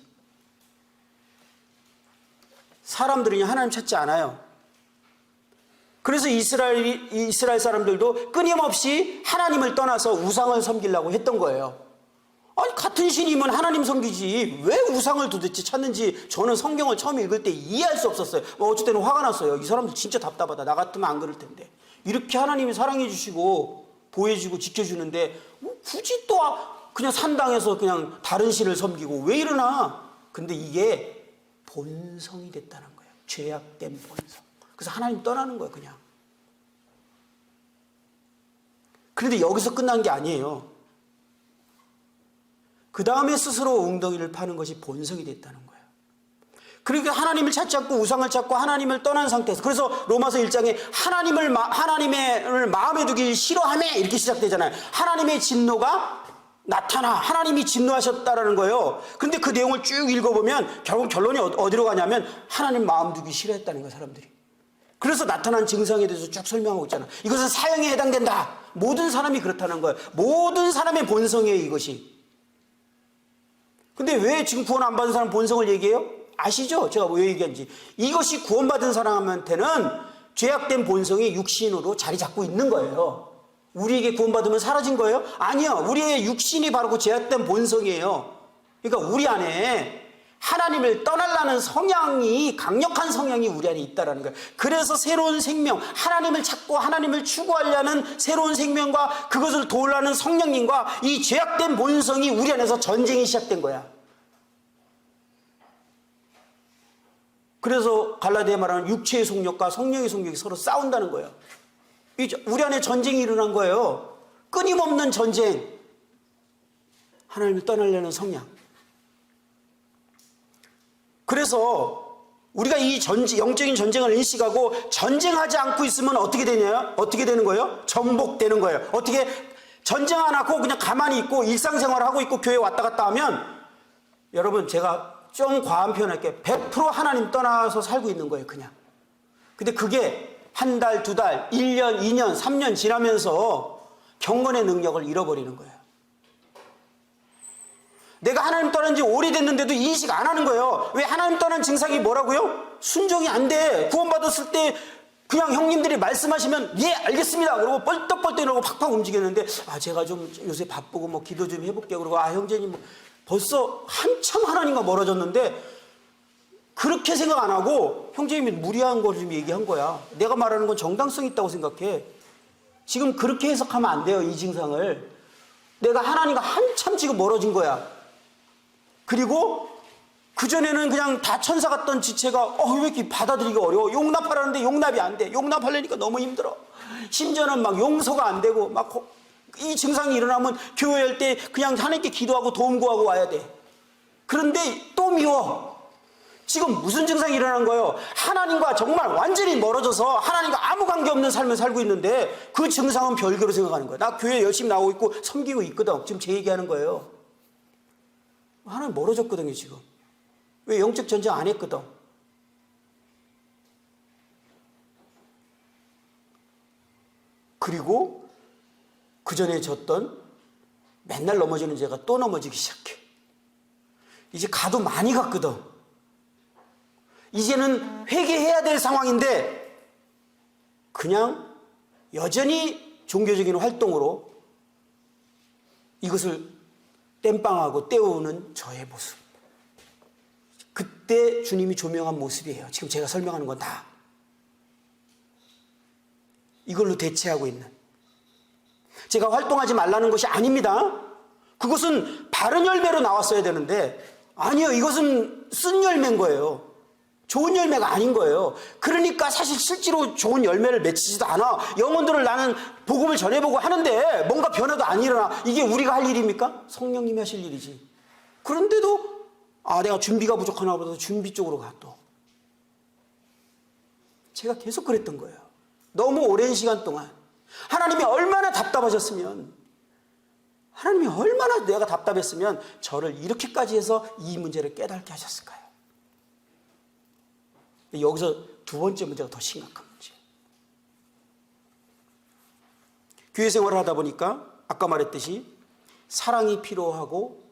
사람들이 하나님 찾지 않아요. 그래서 이스라엘 사람들도 끊임없이 하나님을 떠나서 우상을 섬기려고 했던 거예요. 아니 같은 신이면 하나님 섬기지 왜 우상을 도대체 찾는지 저는 성경을 처음 읽을 때 이해할 수 없었어요. 어쩔 때는 화가 났어요. 이 사람들 진짜 답답하다. 나 같으면 안 그럴 텐데. 이렇게 하나님이 사랑해 주시고 보호해주고 지켜주는데 굳이 또 그냥 산당에서 그냥 다른 신을 섬기고 왜 이러나. 근데 이게 본성이 됐다는 거예요. 죄악된 본성. 그래서 하나님 떠나는 거예요. 그냥. 그런데 여기서 끝난 게 아니에요. 그 다음에 스스로 웅덩이를 파는 것이 본성이 됐다는 거예요. 그러니까 하나님을 찾지 않고 우상을 찾고 하나님을 떠난 상태에서, 그래서 로마서 1장에 하나님을 마음에 두기 싫어하며 이렇게 시작되잖아요. 하나님의 진노가 나타나 하나님이 진노하셨다라는 거예요. 근데 그 내용을 쭉 읽어보면 결국 결론이 어디로 가냐면 하나님 마음 두기 싫어했다는 거예요. 사람들이. 그래서 나타난 증상에 대해서 쭉 설명하고 있잖아요. 이것은 사형에 해당된다. 모든 사람이 그렇다는 거예요. 모든 사람의 본성이에요. 이것이. 근데 왜 지금 구원 안 받은 사람 본성을 얘기해요? 아시죠? 제가 왜 얘기한지. 이것이 구원받은 사람한테는 죄악된 본성이 육신으로 자리 잡고 있는 거예요. 우리에게 구원받으면 사라진 거예요? 아니요. 우리의 육신이 바로 그 죄악된 본성이에요. 그러니까 우리 안에 하나님을 떠나려는 성향이, 강력한 성향이 우리 안에 있다는 거예요. 그래서 새로운 생명, 하나님을 찾고 하나님을 추구하려는 새로운 생명과 그것을 도우려는 성령님과 이 죄악된 본성이 우리 안에서 전쟁이 시작된 거야. 그래서 갈라디아에 말하는 육체의 속력과 성령의 속력이 서로 싸운다는 거예요. 우리 안에 전쟁이 일어난 거예요. 끊임없는 전쟁. 하나님을 떠나려는 성향. 그래서 우리가 이 영적인 전쟁을 인식하고 전쟁하지 않고 있으면 어떻게 되냐? 어떻게 되는 거예요? 정복되는 거예요. 어떻게 전쟁 안 하고 그냥 가만히 있고 일상생활을 하고 있고 교회 왔다 갔다 하면 여러분, 제가 좀 과한 표현할게요. 100% 하나님 떠나서 살고 있는 거예요, 그냥. 근데 그게 한 달, 두 달, 1년, 2년, 3년 지나면서 경건의 능력을 잃어버리는 거예요. 내가 하나님 떠난 지 오래됐는데도 인식 안 하는 거예요. 왜? 하나님 떠난 증상이 뭐라고요? 순종이 안 돼. 구원받았을 때 그냥 형님들이 말씀하시면 예 알겠습니다 그러고 뻘떡뻘떡 이러고 팍팍 움직이는데, 제가 좀 요새 바쁘고 뭐 기도 좀 해볼게요 그러고, 형제님 뭐 벌써 한참 하나님과 멀어졌는데, 그렇게 생각 안 하고 형제님이 무리한 걸 좀 얘기한 거야. 내가 말하는 건 정당성 있다고 생각해. 지금 그렇게 해석하면 안 돼요, 이 증상을. 내가 하나님과 한참 지금 멀어진 거야. 그리고 그전에는 그냥 다 천사 같던 지체가 왜 이렇게 받아들이기 어려워? 용납하라는데 용납이 안 돼. 용납하려니까 너무 힘들어. 심지어는 막 용서가 안 되고, 막 이 증상이 일어나면 교회 할 때 그냥 하나님께 기도하고 도움 구하고 와야 돼. 그런데 또 미워. 지금 무슨 증상이 일어난 거예요? 하나님과 정말 완전히 멀어져서 하나님과 아무 관계없는 삶을 살고 있는데, 그 증상은 별개로 생각하는 거야. 나 교회 열심히 나오고 있고 섬기고 있거든. 지금 제 얘기하는 거예요. 하나님 멀어졌거든요, 지금. 왜? 영적 전쟁 안 했거든. 그리고 그 전에 졌던 맨날 넘어지는 죄가 또 넘어지기 시작해. 이제 가도 많이 갔거든. 이제는 회개해야 될 상황인데 그냥 여전히 종교적인 활동으로 이것을 땜빵하고 때우는 저의 모습. 그때 주님이 조명한 모습이에요. 지금 제가 설명하는 건 다. 이걸로 대체하고 있는. 제가 활동하지 말라는 것이 아닙니다. 그것은 바른 열매로 나왔어야 되는데, 아니요, 이것은 쓴 열매인 거예요. 좋은 열매가 아닌 거예요. 그러니까 사실 실제로 좋은 열매를 맺히지도 않아. 영혼들을 나는 복음을 전해보고 하는데 뭔가 변화도 안 일어나. 이게 우리가 할 일입니까? 성령님이 하실 일이지. 그런데도 내가 준비가 부족하나 보다 준비 쪽으로 가. 또 제가 계속 그랬던 거예요. 너무 오랜 시간 동안. 하나님이 얼마나 답답하셨으면, 하나님이 얼마나 내가 답답했으면 저를 이렇게까지 해서 이 문제를 깨닫게 하셨을까요? 여기서 두 번째 문제가 더 심각한 문제예요. 교회 생활을 하다 보니까 아까 말했듯이 사랑이 필요하고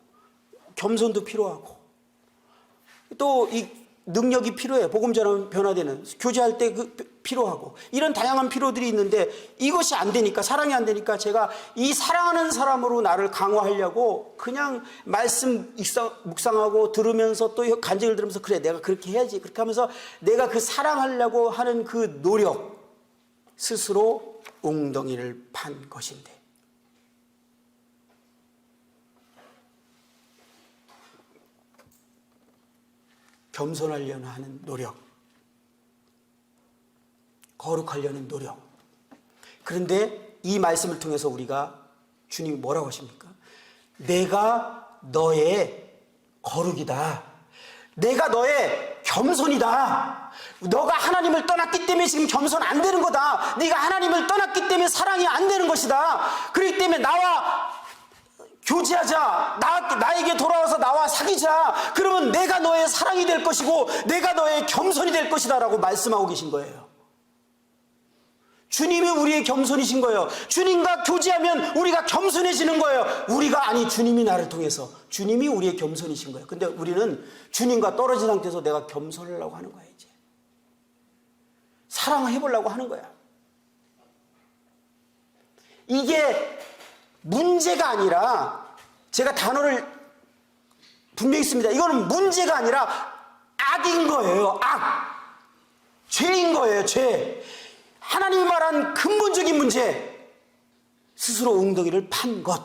겸손도 필요하고 또 이 능력이 필요해. 복음 전하면 변화되는, 교제할 때 필요하고, 이런 다양한 필요들이 있는데 이것이 안 되니까, 사랑이 안 되니까 제가 이 사랑하는 사람으로 나를 강화하려고 그냥 말씀 묵상하고 들으면서 또 간증을 들으면서, 그래 내가 그렇게 해야지, 그렇게 하면서 내가 그 사랑하려고 하는 그 노력 스스로 웅덩이를 판 것인데, 겸손하려는 하는 노력, 거룩하려는 노력. 그런데 이 말씀을 통해서 우리가, 주님이 뭐라고 하십니까? 내가 너의 거룩이다. 내가 너의 겸손이다. 너가 하나님을 떠났기 때문에 지금 겸손 안 되는 거다. 네가 하나님을 떠났기 때문에 사랑이 안 되는 것이다. 그렇기 때문에 나와 교제하자. 나에게 돌아와서 나와 사귀자. 그러면 내가 너의 사랑이 될 것이고 내가 너의 겸손이 될 것이다 라고 말씀하고 계신 거예요. 주님이 우리의 겸손이신 거예요. 주님과 교제하면 우리가 겸손해지는 거예요. 우리가 아니, 주님이 나를 통해서, 주님이 우리의 겸손이신 거예요. 근데 우리는 주님과 떨어진 상태에서 내가 겸손하려고 하는 거야. 이제 사랑을 해보려고 하는 거야. 이게 문제가 아니라, 제가 단어를 분명히 씁니다. 이거는 문제가 아니라 악인 거예요. 악. 죄인 거예요. 죄. 하나님이 말한 근본적인 문제, 스스로 웅덩이를 판 것.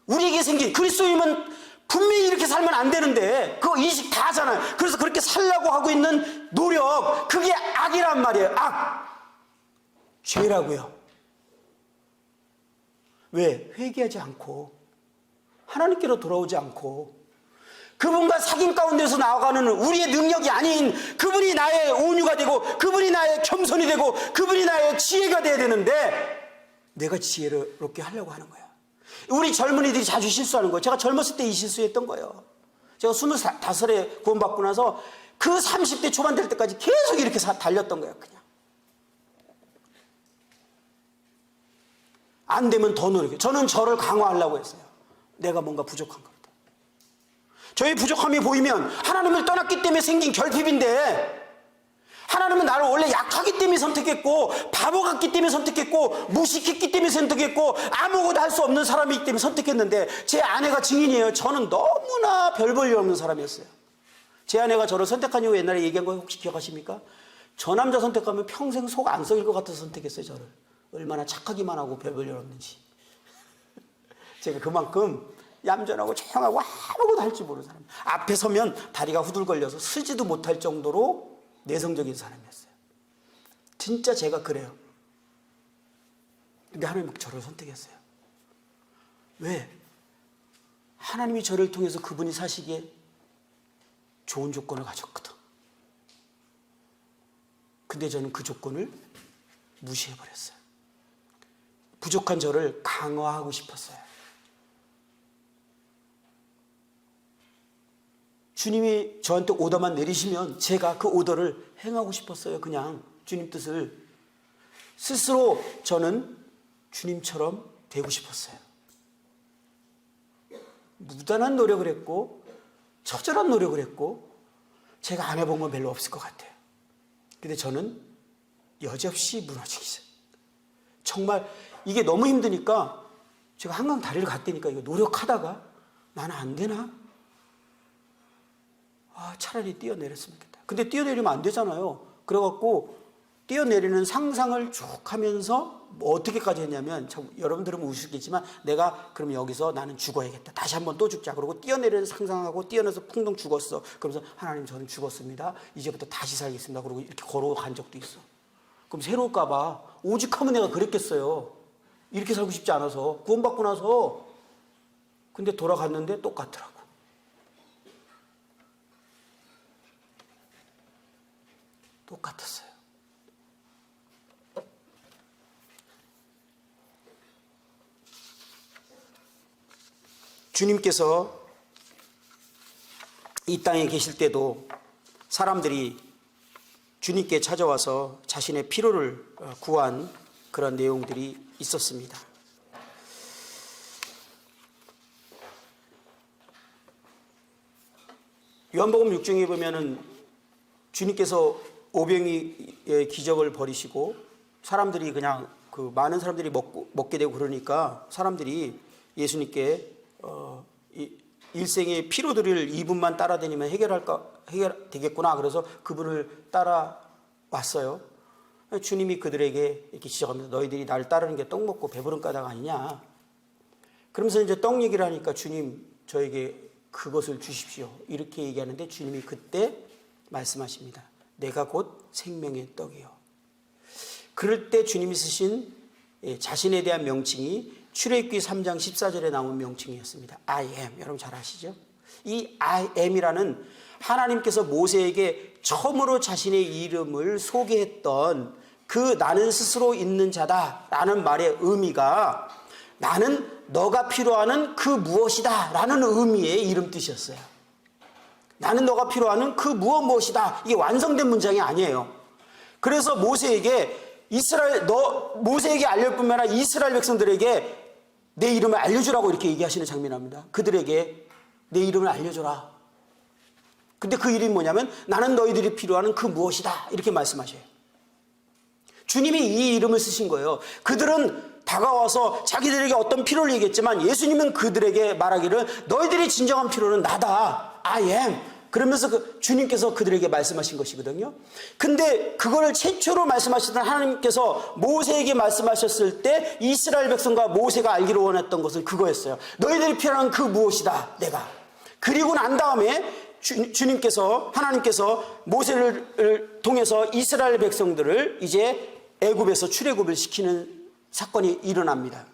우리에게 생긴, 그리스도인은 분명히 이렇게 살면 안 되는데 그거 인식 다 하잖아요. 그래서 그렇게 살려고 하고 있는 노력, 그게 악이란 말이에요. 악. 죄라고요. 왜? 회개하지 않고 하나님께로 돌아오지 않고 그분과 사귐 가운데서 나아가는 우리의 능력이 아닌, 그분이 나의 온유가 되고 그분이 나의 겸손이 되고 그분이 나의 지혜가 돼야 되는데 내가 지혜롭게 하려고 하는 거야. 우리 젊은이들이 자주 실수하는 거예요. 제가 젊었을 때 이 실수했던 거예요. 제가 25살에 구원받고 나서 그 30대 초반 될 때까지 계속 이렇게 달렸던 거예요. 그냥 안 되면 더 노력해요. 저는 저를 강화하려고 했어요. 내가 뭔가 부족한 겁니다. 저의 부족함이 보이면 하나님을 떠났기 때문에 생긴 결핍인데, 하나님은 나를 원래 약하기 때문에 선택했고, 바보 같기 때문에 선택했고, 무식했기 때문에 선택했고, 아무것도 할 수 없는 사람이기 때문에 선택했는데, 제 아내가 증인이에요. 저는 너무나 별 볼 일 없는 사람이었어요. 제 아내가 저를 선택한 이후 옛날에 얘기한 거 혹시 기억하십니까? 저 남자 선택하면 평생 속 안 썩일 것 같아서 선택했어요. 저를. 얼마나 착하기만 하고 별 볼 일 없는지. 제가 그만큼 얌전하고 조용하고 아무것도 할 줄 모르는 사람. 앞에 서면 다리가 후들걸려서 쓰지도 못할 정도로 내성적인 사람이었어요. 진짜 제가 그래요. 근데 하나님은 저를 선택했어요. 왜? 하나님이 저를 통해서 그분이 사시기에 좋은 조건을 가졌거든. 근데 저는 그 조건을 무시해버렸어요. 부족한 저를 강화하고 싶었어요. 주님이 저한테 오더만 내리시면 제가 그 오더를 행하고 싶었어요. 그냥 주님 뜻을. 스스로 저는 주님처럼 되고 싶었어요. 무단한 노력을 했고 처절한 노력을 했고 제가 안 해본 건 별로 없을 것 같아요. 근데 저는 여지없이 무너지기 시작해요. 정말 이게 너무 힘드니까 제가 한강 다리를 갔다니까 이거 노력하다가 나는 안 되나? 차라리 뛰어내렸으면 좋겠다. 근데 뛰어내리면 안 되잖아요. 그래갖고 뛰어내리는 상상을 쭉 하면서 뭐 어떻게까지 했냐면, 여러분들은 우시겠지만 내가 그럼 여기서 나는 죽어야겠다. 다시 한번 또 죽자. 그러고 뛰어내리는 상상하고 뛰어내서 풍덩 죽었어. 그러면서 하나님 저는 죽었습니다. 이제부터 다시 살겠습니다. 그러고 이렇게 걸어간 적도 있어. 그럼 새로울까 봐. 오직 하면 내가 그랬겠어요. 이렇게 살고 싶지 않아서. 구원받고 나서. 근데 돌아갔는데 똑같더라고. 똑같았어요. 주님께서 이 땅에 계실 때도 사람들이 주님께 찾아와서 자신의 필요를 구한 그런 내용들이 있었습니다. 요한복음 6장에 보면은 주님께서 오병이의 기적을 벌이시고 사람들이 그냥 많은 사람들이 먹게 되고 그러니까 사람들이 예수님께 일생의 피로들을 이분만 따라다니면 해결되겠구나. 그래서 그분을 따라왔어요. 주님이 그들에게 이렇게 지적합니다. 너희들이 날 따르는 게 떡 먹고 배부른 까닭 아니냐. 그러면서 이제 떡 얘기를 하니까 주님 저에게 그것을 주십시오. 이렇게 얘기하는데 주님이 그때 말씀하십니다. 내가 곧 생명의 떡이요. 그럴 때 주님이 쓰신 자신에 대한 명칭이 출애굽기 3장 14절에 나온 명칭이었습니다. I am. 여러분 잘 아시죠? 이 I am이라는 하나님께서 모세에게 처음으로 자신의 이름을 소개했던 그 나는 스스로 있는 자다라는 말의 의미가 나는 너가 필요하는 그 무엇이다 라는 의미의 이름 뜻이었어요. 나는 너가 필요하는 그 무엇이다. 이게 완성된 문장이 아니에요. 그래서 모세에게 모세에게 알릴 뿐만 아니라 이스라엘 백성들에게 내 이름을 알려주라고 이렇게 얘기하시는 장면이 나옵니다. 그들에게 내 이름을 알려줘라. 근데 그 이름이 뭐냐면 나는 너희들이 필요하는 그 무엇이다. 이렇게 말씀하셔요. 주님이 이 이름을 쓰신 거예요. 그들은 다가와서 자기들에게 어떤 필요를 얘기했지만 예수님은 그들에게 말하기를 너희들이 진정한 필요는 나다. I am. 그러면서 주님께서 그들에게 말씀하신 것이거든요. 근데 그걸 최초로 말씀하시던 하나님께서 모세에게 말씀하셨을 때 이스라엘 백성과 모세가 알기로 원했던 것은 그거였어요. 너희들이 필요한 그 무엇이다. 내가. 그리고 난 다음에 하나님께서 모세를 통해서 이스라엘 백성들을 이제 애굽에서 출애굽을 시키는 사건이 일어납니다.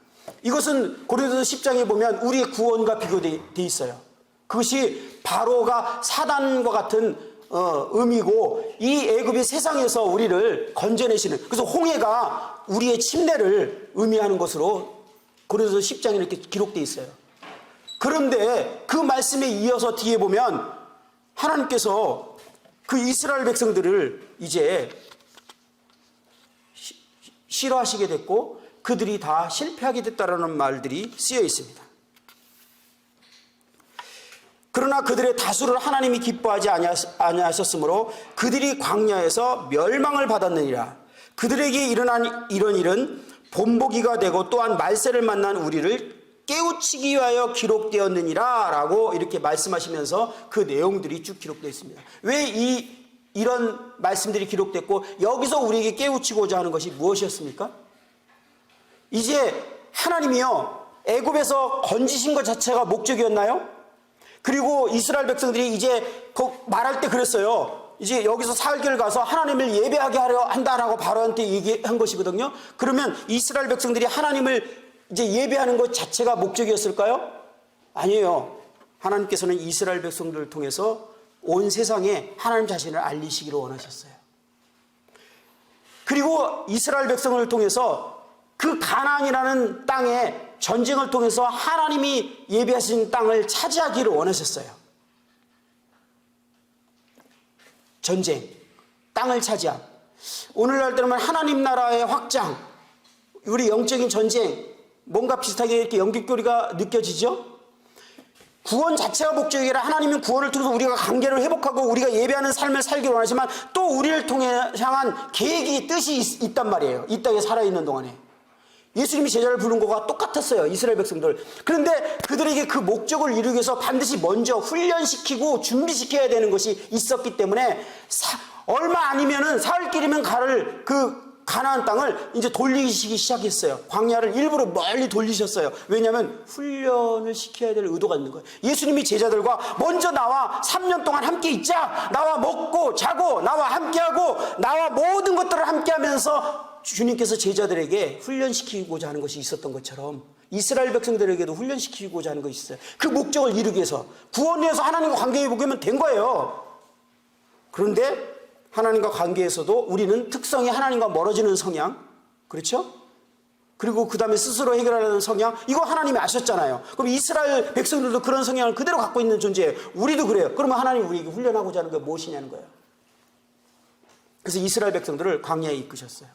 이것은 고린도서 10장에 보면 우리의 구원과 비교되어 있어요. 그것이 바로가 사단과 같은 의미고 이 애굽이 세상에서 우리를 건져내시는, 그래서 홍해가 우리의 침례를 의미하는 것으로 고린도서 10장에 이렇게 기록되어 있어요. 그런데 그 말씀에 이어서 뒤에 보면 하나님께서 그 이스라엘 백성들을 이제 싫어하시게 됐고 그들이 다 실패하게 됐다라는 말들이 쓰여 있습니다. 그러나 그들의 다수를 하나님이 기뻐하지 아니하셨으므로 그들이 광야에서 멸망을 받았느니라. 그들에게 일어난 이런 일은 본보기가 되고 또한 말세를 만난 우리를 깨우치기 위하여 기록되었느니라 라고 이렇게 말씀하시면서 그 내용들이 쭉 기록되어 있습니다. 왜 이런 말씀들이 기록됐고 여기서 우리에게 깨우치고자 하는 것이 무엇이었습니까? 이제 하나님이요 애굽에서 건지신 것 자체가 목적이었나요? 그리고 이스라엘 백성들이 이제 말할 때 그랬어요. 이제 여기서 사흘길 가서 하나님을 예배하게 하려 한다라고 바로한테 얘기한 것이거든요. 그러면 이스라엘 백성들이 하나님을 이제 예배하는 것 자체가 목적이었을까요? 아니에요. 하나님께서는 이스라엘 백성들을 통해서 온 세상에 하나님 자신을 알리시기를 원하셨어요. 그리고 이스라엘 백성을 통해서 그 가나안이라는 땅에 전쟁을 통해서 하나님이 예비하신 땅을 차지하기를 원하셨어요. 전쟁, 땅을 차지함. 오늘날 때는 하나님 나라의 확장, 우리 영적인 전쟁, 뭔가 비슷하게 이렇게 연결고리가 느껴지죠? 구원 자체가 목적이 아니라 하나님은 구원을 통해서 우리가 관계를 회복하고 우리가 예배하는 삶을 살기를 원하지만 또 우리를 통해 향한 계획이 뜻이 있단 말이에요. 이 땅에 살아있는 동안에. 예수님이 제자를 부른 거가 똑같았어요. 이스라엘 백성들. 그런데 그들에게 그 목적을 이루기 위해서 반드시 먼저 훈련시키고 준비시켜야 되는 것이 있었기 때문에 얼마 아니면은 사흘길이면 가를 그 가나안 땅을 이제 돌리시기 시작했어요. 광야를 일부러 멀리 돌리셨어요. 왜냐하면 훈련을 시켜야 될 의도가 있는 거예요. 예수님이 제자들과 먼저 나와 3년 동안 함께 있자. 나와 먹고 자고 나와 함께하고 나와 모든 것들을 함께하면서 주님께서 제자들에게 훈련시키고자 하는 것이 있었던 것처럼 이스라엘 백성들에게도 훈련시키고자 하는 것이 있어요. 그 목적을 이루기 위해서 구원을 위해서 하나님과 관계해보기면 된 거예요. 그런데 하나님과 관계에서도 우리는 특성이 하나님과 멀어지는 성향, 그렇죠? 그리고 그 다음에 스스로 해결하려는 성향, 이거 하나님이 아셨잖아요. 그럼 이스라엘 백성들도 그런 성향을 그대로 갖고 있는 존재예요. 우리도 그래요. 그러면 하나님이 우리에게 훈련하고자 하는 게 무엇이냐는 거예요. 그래서 이스라엘 백성들을 광야에 이끄셨어요.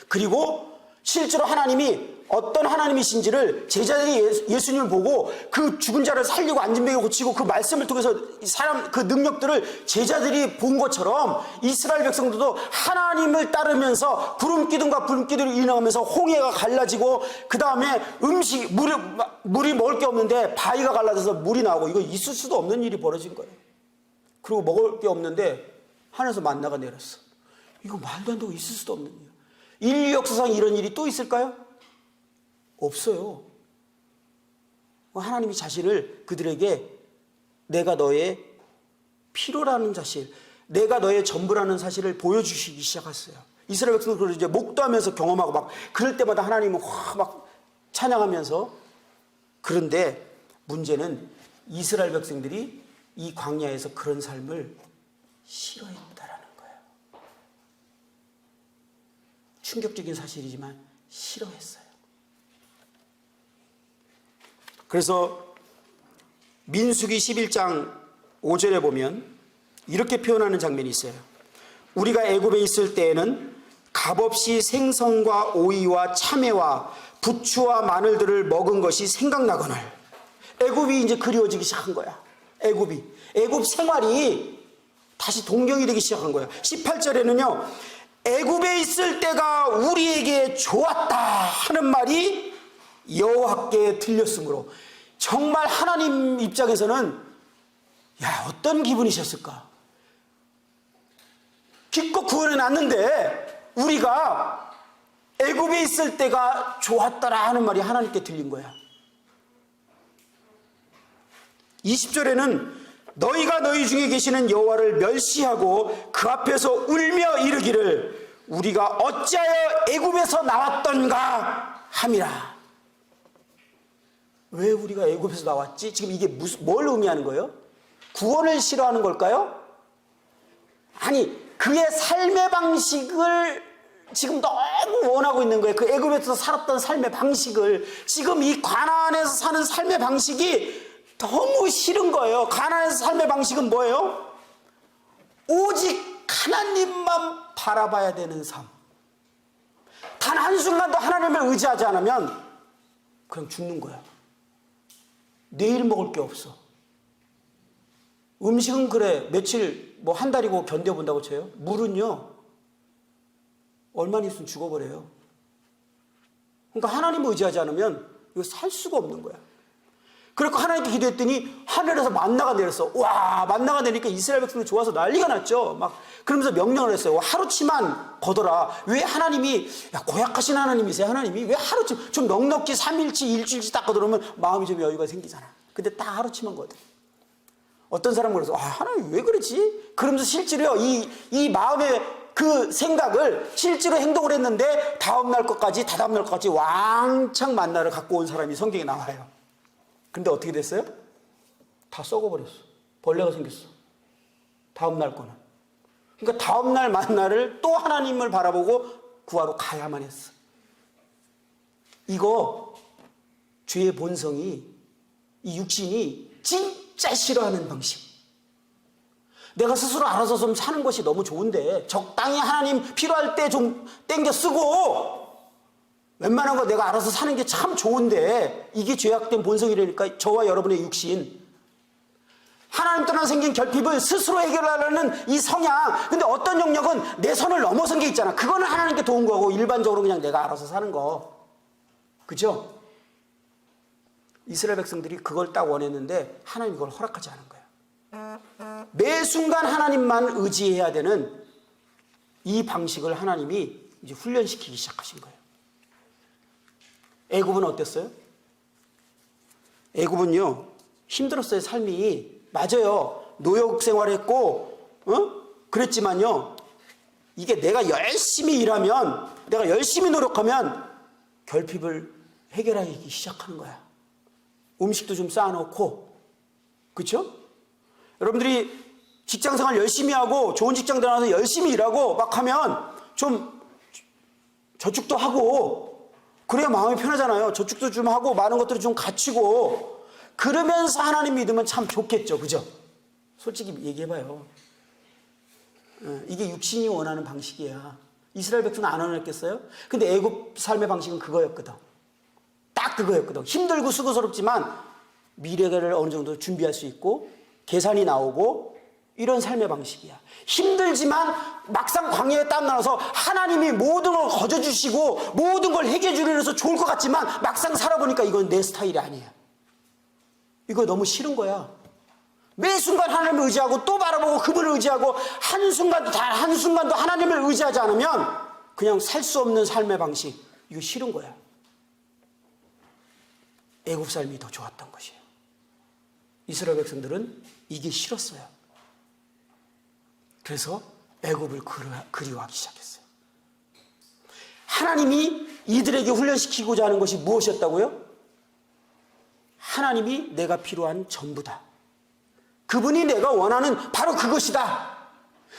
그리고 실제로 하나님이 어떤 하나님이신지를 제자들이 예수님을 보고 그 죽은 자를 살리고 앉은 병을 고치고 그 말씀을 통해서 사람 그 능력들을 제자들이 본 것처럼 이스라엘 백성들도 하나님을 따르면서 구름 기둥과 불 기둥을 인하면서 홍해가 갈라지고 그 다음에 물이 먹을 게 없는데 바위가 갈라져서 물이 나오고 이거 있을 수도 없는 일이 벌어진 거예요. 그리고 먹을 게 없는데 하늘에서 만나가 내렸어. 이거 말도 안 되고 있을 수도 없는 일이에요. 인류 역사상 이런 일이 또 있을까요? 없어요. 하나님이 자신을 그들에게 내가 너의 필요라는 사실, 내가 너의 전부라는 사실을 보여주시기 시작했어요. 이스라엘 백성들 그걸 이제 목도하면서 경험하고 막 그럴 때마다 하나님은 막 찬양하면서. 그런데 문제는 이스라엘 백성들이 이 광야에서 그런 삶을 싫어했다라는 거예요. 충격적인 사실이지만 싫어했어요. 그래서 민수기 11장 5절에 보면 이렇게 표현하는 장면이 있어요. 우리가 애굽에 있을 때에는 값없이 생선과 오이와 참외와 부추와 마늘들을 먹은 것이 생각나거늘. 애굽이 이제 그리워지기 시작한 거야. 애굽 생활이 다시 동경이 되기 시작한 거야. 18절에는요. 애굽에 있을 때가 우리에게 좋았다 하는 말이 여호와께 들렸으므로 정말 하나님 입장에서는 어떤 기분이셨을까? 기껏 구원해 놨는데 우리가 애굽에 있을 때가 좋았더라 하는 말이 하나님께 들린 거야. 20절에는 너희가 너희 중에 계시는 여호와를 멸시하고 그 앞에서 울며 이르기를 우리가 어찌하여 애굽에서 나왔던가 함이라. 왜 우리가 애굽에서 나왔지? 지금 이게 뭘 의미하는 거예요? 구원을 싫어하는 걸까요? 아니, 그의 삶의 방식을 지금 너무 원하고 있는 거예요. 그 애굽에서 살았던 삶의 방식을. 지금 이 가나안에서 사는 삶의 방식이 너무 싫은 거예요. 가나안에서 삶의 방식은 뭐예요? 오직 하나님만 바라봐야 되는 삶. 단 한순간도 하나님을 의지하지 않으면 그냥 죽는 거야. 내일 먹을 게 없어. 음식은 그래 며칠 뭐 한 달이고 견뎌본다고 쳐요. 물은요 얼마나 있으면 죽어버려요. 그러니까 하나님을 의지하지 않으면 이거 살 수가 없는 거야. 그래서 하나님께 기도했더니 하늘에서 만나가 내렸어. 와, 만나가 내리니까 이스라엘 백성들이 좋아서 난리가 났죠. 막 그러면서 명령을 했어요. 하루치만 거둬라. 왜 하나님이, 야, 고약하신 하나님이세요. 하나님이 왜 하루치, 좀 넉넉히 3일치 일주일치 딱 거두면 마음이 좀 여유가 생기잖아. 근데 딱 하루치만 거둬. 어떤 사람은 그래서 하나님 왜 그러지? 그러면서 실제로요 이 마음의 그 생각을 실제로 행동을 했는데 다음날 것까지 왕창 만나를 갖고 온 사람이 성경에 나와요. 근데 어떻게 됐어요? 다 썩어버렸어. 벌레가 생겼어. 다음날 거는. 그러니까 다음날 만나를 또 하나님을 바라보고 구하러 가야만 했어. 이거 죄의 본성이, 이 육신이 진짜 싫어하는 방식. 내가 스스로 알아서 좀 사는 것이 너무 좋은데 적당히 하나님 필요할 때 좀 땡겨 쓰고 웬만한 거 내가 알아서 사는 게 참 좋은데 이게 죄악된 본성이라니까. 저와 여러분의 육신, 하나님 떠나 생긴 결핍을 스스로 해결하려는 이 성향. 근데 어떤 영역은 내 선을 넘어선 게 있잖아. 그거는 하나님께 도운 거고 일반적으로 그냥 내가 알아서 사는 거. 그죠? 이스라엘 백성들이 그걸 딱 원했는데 하나님이 그걸 허락하지 않은 거예요. 매 순간 하나님만 의지해야 되는 이 방식을 하나님이 이제 훈련시키기 시작하신 거예요. 애굽은 어땠어요? 애굽은요 힘들었어요. 삶이. 맞아요. 노역 생활했고 그랬지만요 이게 내가 열심히 일하면, 내가 열심히 노력하면 결핍을 해결하기 시작하는 거야. 음식도 좀 쌓아놓고. 그렇죠? 여러분들이 직장생활 열심히 하고 좋은 직장 들어가서 열심히 일하고 막 하면 좀 저축도 하고 그래야 마음이 편하잖아요. 저축도 좀 하고 많은 것들을 좀 갖추고 그러면서 하나님 믿으면 참 좋겠죠. 그죠? 솔직히 얘기해봐요. 이게 육신이 원하는 방식이야. 이스라엘 백성은 안 원했겠어요? 근데 애굽 삶의 방식은 그거였거든. 딱 그거였거든. 힘들고 수고스럽지만 미래를 어느 정도 준비할 수 있고 계산이 나오고 이런 삶의 방식이야. 힘들지만 막상 광야에 땀 나서 하나님이 모든 걸 거저주시고 모든 걸 해결해 주려서 좋을 것 같지만 막상 살아보니까 이건 내 스타일이 아니야. 이거 너무 싫은 거야. 매 순간 하나님을 의지하고 또 바라보고 그분을 의지하고 한순간도 하나님을 의지하지 않으면 그냥 살 수 없는 삶의 방식. 이거 싫은 거야. 애굽 삶이 더 좋았던 것이에요. 이스라엘 백성들은 이게 싫었어요. 그래서 애굽을 그리워하기 시작했어요. 하나님이 이들에게 훈련시키고자 하는 것이 무엇이었다고요? 하나님이 내가 필요한 전부다. 그분이 내가 원하는 바로 그것이다.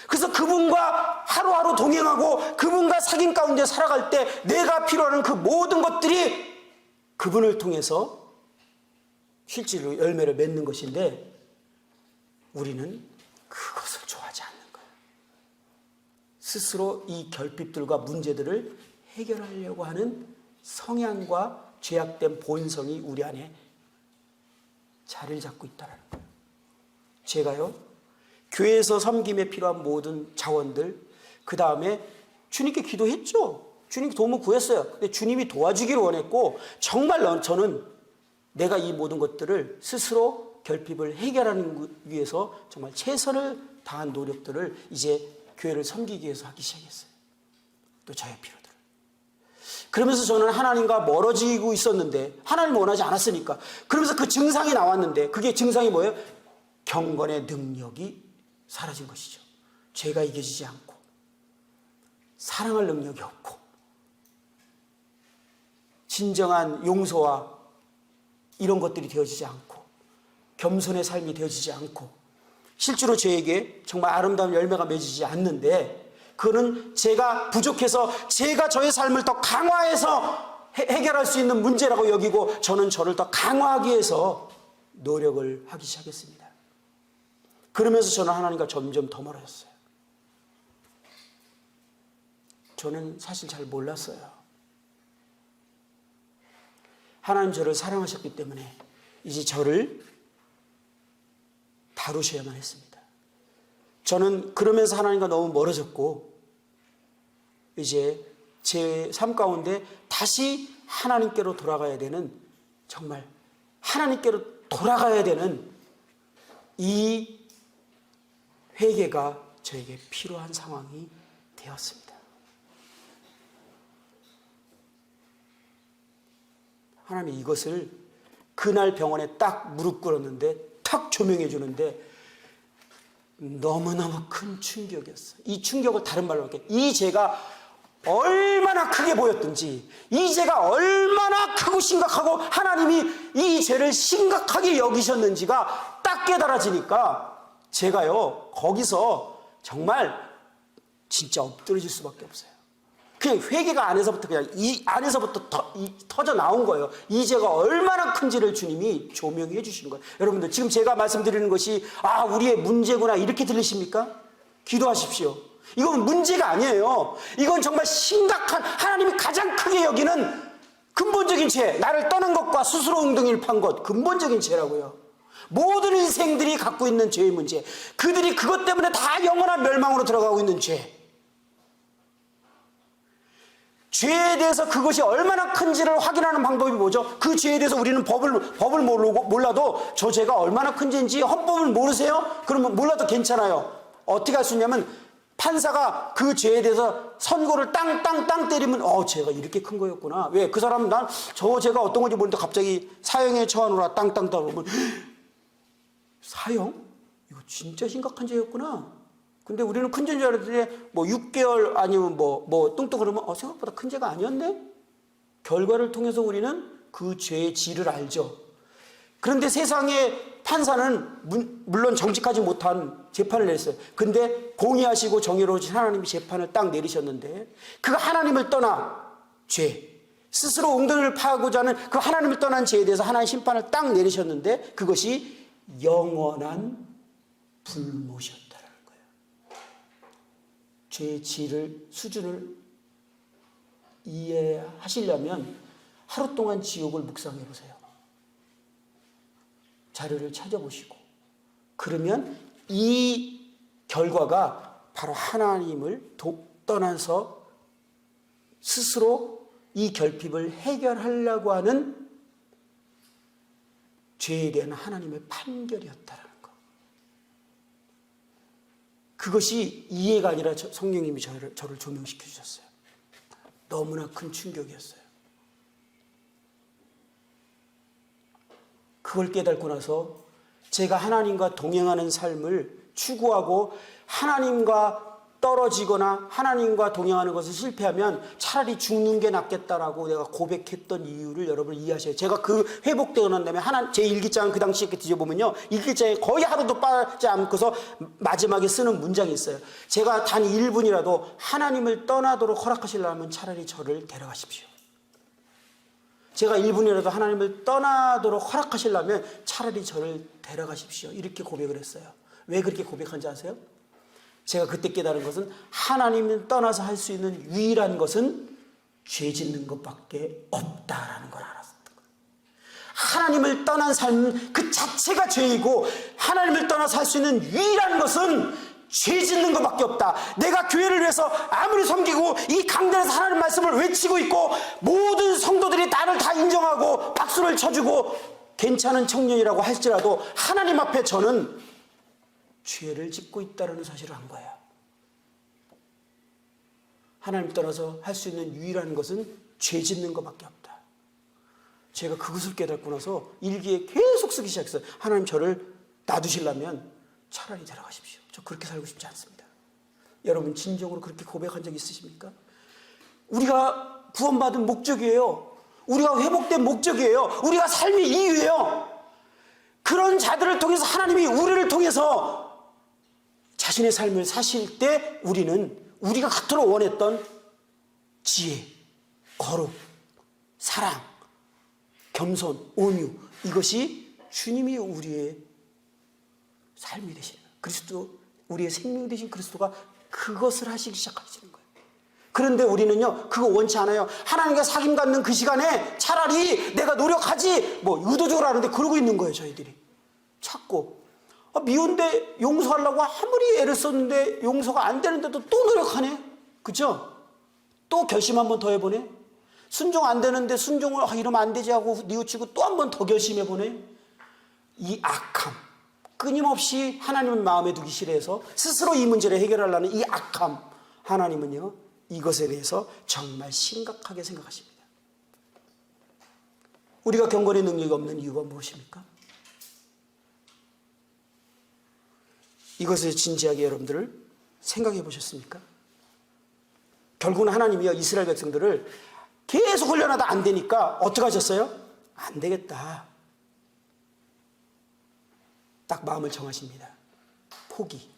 그래서 그분과 하루하루 동행하고 그분과 사귐 가운데 살아갈 때 내가 필요한 그 모든 것들이 그분을 통해서 실제로 열매를 맺는 것인데 우리는 그것을 좋아하지 않는 거예요. 스스로 이 결핍들과 문제들을 해결하려고 하는 성향과 죄악된 본성이 우리 안에 자리를 잡고 있다는 거예요. 제가요 교회에서 섬김에 필요한 모든 자원들, 그 다음에 주님께 기도했죠. 주님께 도움을 구했어요. 근데 주님이 도와주기를 원했고 정말 저는 내가 이 모든 것들을 스스로 결핍을 해결하는 위해서 정말 최선을 다한 노력들을 이제 교회를 섬기기 위해서 하기 시작했어요. 또 저의 필요들을. 그러면서 저는 하나님과 멀어지고 있었는데 하나님을 원하지 않았으니까. 그러면서 그 증상이 나왔는데 그게 증상이 뭐예요? 경건의 능력이 사라진 것이죠. 죄가 이겨지지 않고 사랑할 능력이 없고 진정한 용서와 이런 것들이 되어지지 않고 겸손의 삶이 되어지지 않고 실제로 저에게 정말 아름다운 열매가 맺어지지 않는데 그거는 제가 부족해서 제가 저의 삶을 더 강화해서 해결할 수 있는 문제라고 여기고 저는 저를 더 강화하기 위해서 노력을 하기 시작했습니다. 그러면서 저는 하나님과 점점 더 멀어졌어요. 저는 사실 잘 몰랐어요. 하나님 저를 사랑하셨기 때문에 이제 저를 다루셔야만 했습니다. 저는 그러면서 하나님과 너무 멀어졌고 이제 제 삶 가운데 다시 하나님께로 돌아가야 되는, 정말 하나님께로 돌아가야 되는 이 회개가 저에게 필요한 상황이 되었습니다. 하나님이 이것을 그날 병원에 딱 무릎 꿇었는데 탁 조명해 주는데 너무너무 큰 충격이었어요. 이 충격을 다른 말로 할게요. 이 죄가 얼마나 크게 보였든지, 이 죄가 얼마나 크고 심각하고 하나님이 이 죄를 심각하게 여기셨는지가 딱 깨달아지니까 제가요 거기서 정말 진짜 엎드러질 수밖에 없어요. 그냥 회개가 안에서부터 그냥 이 안에서부터 터져 나온 거예요. 이 죄가 얼마나 큰지를 주님이 조명해 주신 거예요. 여러분들 지금 제가 말씀드리는 것이 우리의 문제구나 이렇게 들리십니까? 기도하십시오. 이건 문제가 아니에요. 이건 정말 심각한, 하나님이 가장 크게 여기는 근본적인 죄, 나를 떠난 것과 스스로 웅덩이를 판 것, 근본적인 죄라고요. 모든 인생들이 갖고 있는 죄의 문제, 그들이 그것 때문에 다 영원한 멸망으로 들어가고 있는 죄. 죄에 대해서 그것이 얼마나 큰지를 확인하는 방법이 뭐죠? 그 죄에 대해서 우리는 법을 몰라도 저 죄가 얼마나 큰지인지 헌법을 모르세요? 그러면 몰라도 괜찮아요. 어떻게 할 수 있냐면 판사가 그 죄에 대해서 선고를 땅땅땅 때리면 죄가 이렇게 큰 거였구나. 왜? 그 사람은 난 저 죄가 어떤 건지 모르는데 갑자기 사형에 처하노라 땅땅땅 그러면 사형? 이거 진짜 심각한 죄였구나. 근데 우리는 큰 죄인 줄 알았더니 6개월 아니면 뚱뚱 그러면 생각보다 큰 죄가 아니었네? 결과를 통해서 우리는 그 죄의 질을 알죠. 그런데 세상의 판사는 물론 정직하지 못한 재판을 냈어요. 근데 공의하시고 정의로우신 하나님이 재판을 딱 내리셨는데 그 하나님을 떠나 죄, 스스로 웅덩이를 파고자 하는 그 하나님을 떠난 죄에 대해서 하나님의 심판을 딱 내리셨는데 그것이 영원한 불못이었다라는 거예요. 죄의 질을, 수준을 이해하시려면 하루 동안 지옥을 묵상해 보세요. 자료를 찾아보시고 그러면 이 결과가 바로 하나님을 떠나서 스스로 이 결핍을 해결하려고 하는 죄에 대한 하나님의 판결이었다라는 거. 그것이 이해가 아니라 성령님이 저를 조명시켜 주셨어요. 너무나 큰 충격이었어요. 그걸 깨닫고 나서 제가 하나님과 동행하는 삶을 추구하고 하나님과 떨어지거나 하나님과 동행하는 것을 실패하면 차라리 죽는 게 낫겠다라고 내가 고백했던 이유를 여러분 이해하셔야 돼요. 제가 그 회복되고 난 다음에 제 일기장 그 당시에 뒤져보면요. 일기장에 거의 하루도 빠지 않고서 마지막에 쓰는 문장이 있어요. 제가 단 1분이라도 하나님을 떠나도록 허락하시려면 차라리 저를 데려가십시오. 제가 1분이라도 하나님을 떠나도록 허락하시려면 차라리 저를 데려가십시오. 이렇게 고백을 했어요. 왜 그렇게 고백한지 아세요? 제가 그때 깨달은 것은 하나님을 떠나서 할 수 있는 유일한 것은 죄 짓는 것밖에 없다라는 걸 알았었던 거예요. 하나님을 떠난 삶 그 자체가 죄이고 하나님을 떠나서 할 수 있는 유일한 것은 죄 짓는 것밖에 없다. 내가 교회를 위해서 아무리 섬기고 이 강단에서 하나님 말씀을 외치고 있고 모든 성도들이 나를 다 인정하고 박수를 쳐주고 괜찮은 청년이라고 할지라도 하나님 앞에 저는 죄를 짓고 있다는 사실을 한 거예요. 하나님 떠나서 할 수 있는 유일한 것은 죄 짓는 것밖에 없다. 제가 그것을 깨닫고 나서 일기에 계속 쓰기 시작했어요. 하나님 저를 놔두시려면 차라리 데려가십시오. 저 그렇게 살고 싶지 않습니다. 여러분 진정으로 그렇게 고백한 적 있으십니까? 우리가 구원받은 목적이에요. 우리가 회복된 목적이에요. 우리가 삶의 이유예요. 그런 자들을 통해서 하나님이 우리를 통해서 자신의 삶을 사실 때 우리는 우리가 갖도록 원했던 지혜, 거룩, 사랑, 겸손, 온유, 이것이 주님이 우리의 삶이 되시는 거예요. 그리스도, 우리의 생명이 되신 그리스도가 그것을 하시기 시작하시는 거예요. 그런데 우리는요, 그거 원치 않아요. 하나님과 사귐 갖는 그 시간에 차라리 내가 노력하지, 의도적으로 하는데 그러고 있는 거예요, 저희들이. 찾고. 미운데 용서하려고 아무리 애를 썼는데 용서가 안 되는데도 또 노력하네. 그죠? 또 결심 한 번 더 해보네. 순종 안 되는데 순종을 이러면 안 되지 하고 뉘우치고 또 한 번 더 결심해보네. 이 악함, 끊임없이 하나님을 마음에 두기 싫어해서 스스로 이 문제를 해결하려는 이 악함, 하나님은요 이것에 대해서 정말 심각하게 생각하십니다. 우리가 경건의 능력이 없는 이유가 무엇입니까? 이것을 진지하게 여러분들을 생각해 보셨습니까? 결국은 하나님이요 이스라엘 백성들을 계속 훈련하다 안 되니까 어떻게 하셨어요? 안 되겠다. 딱 마음을 정하십니다. 포기.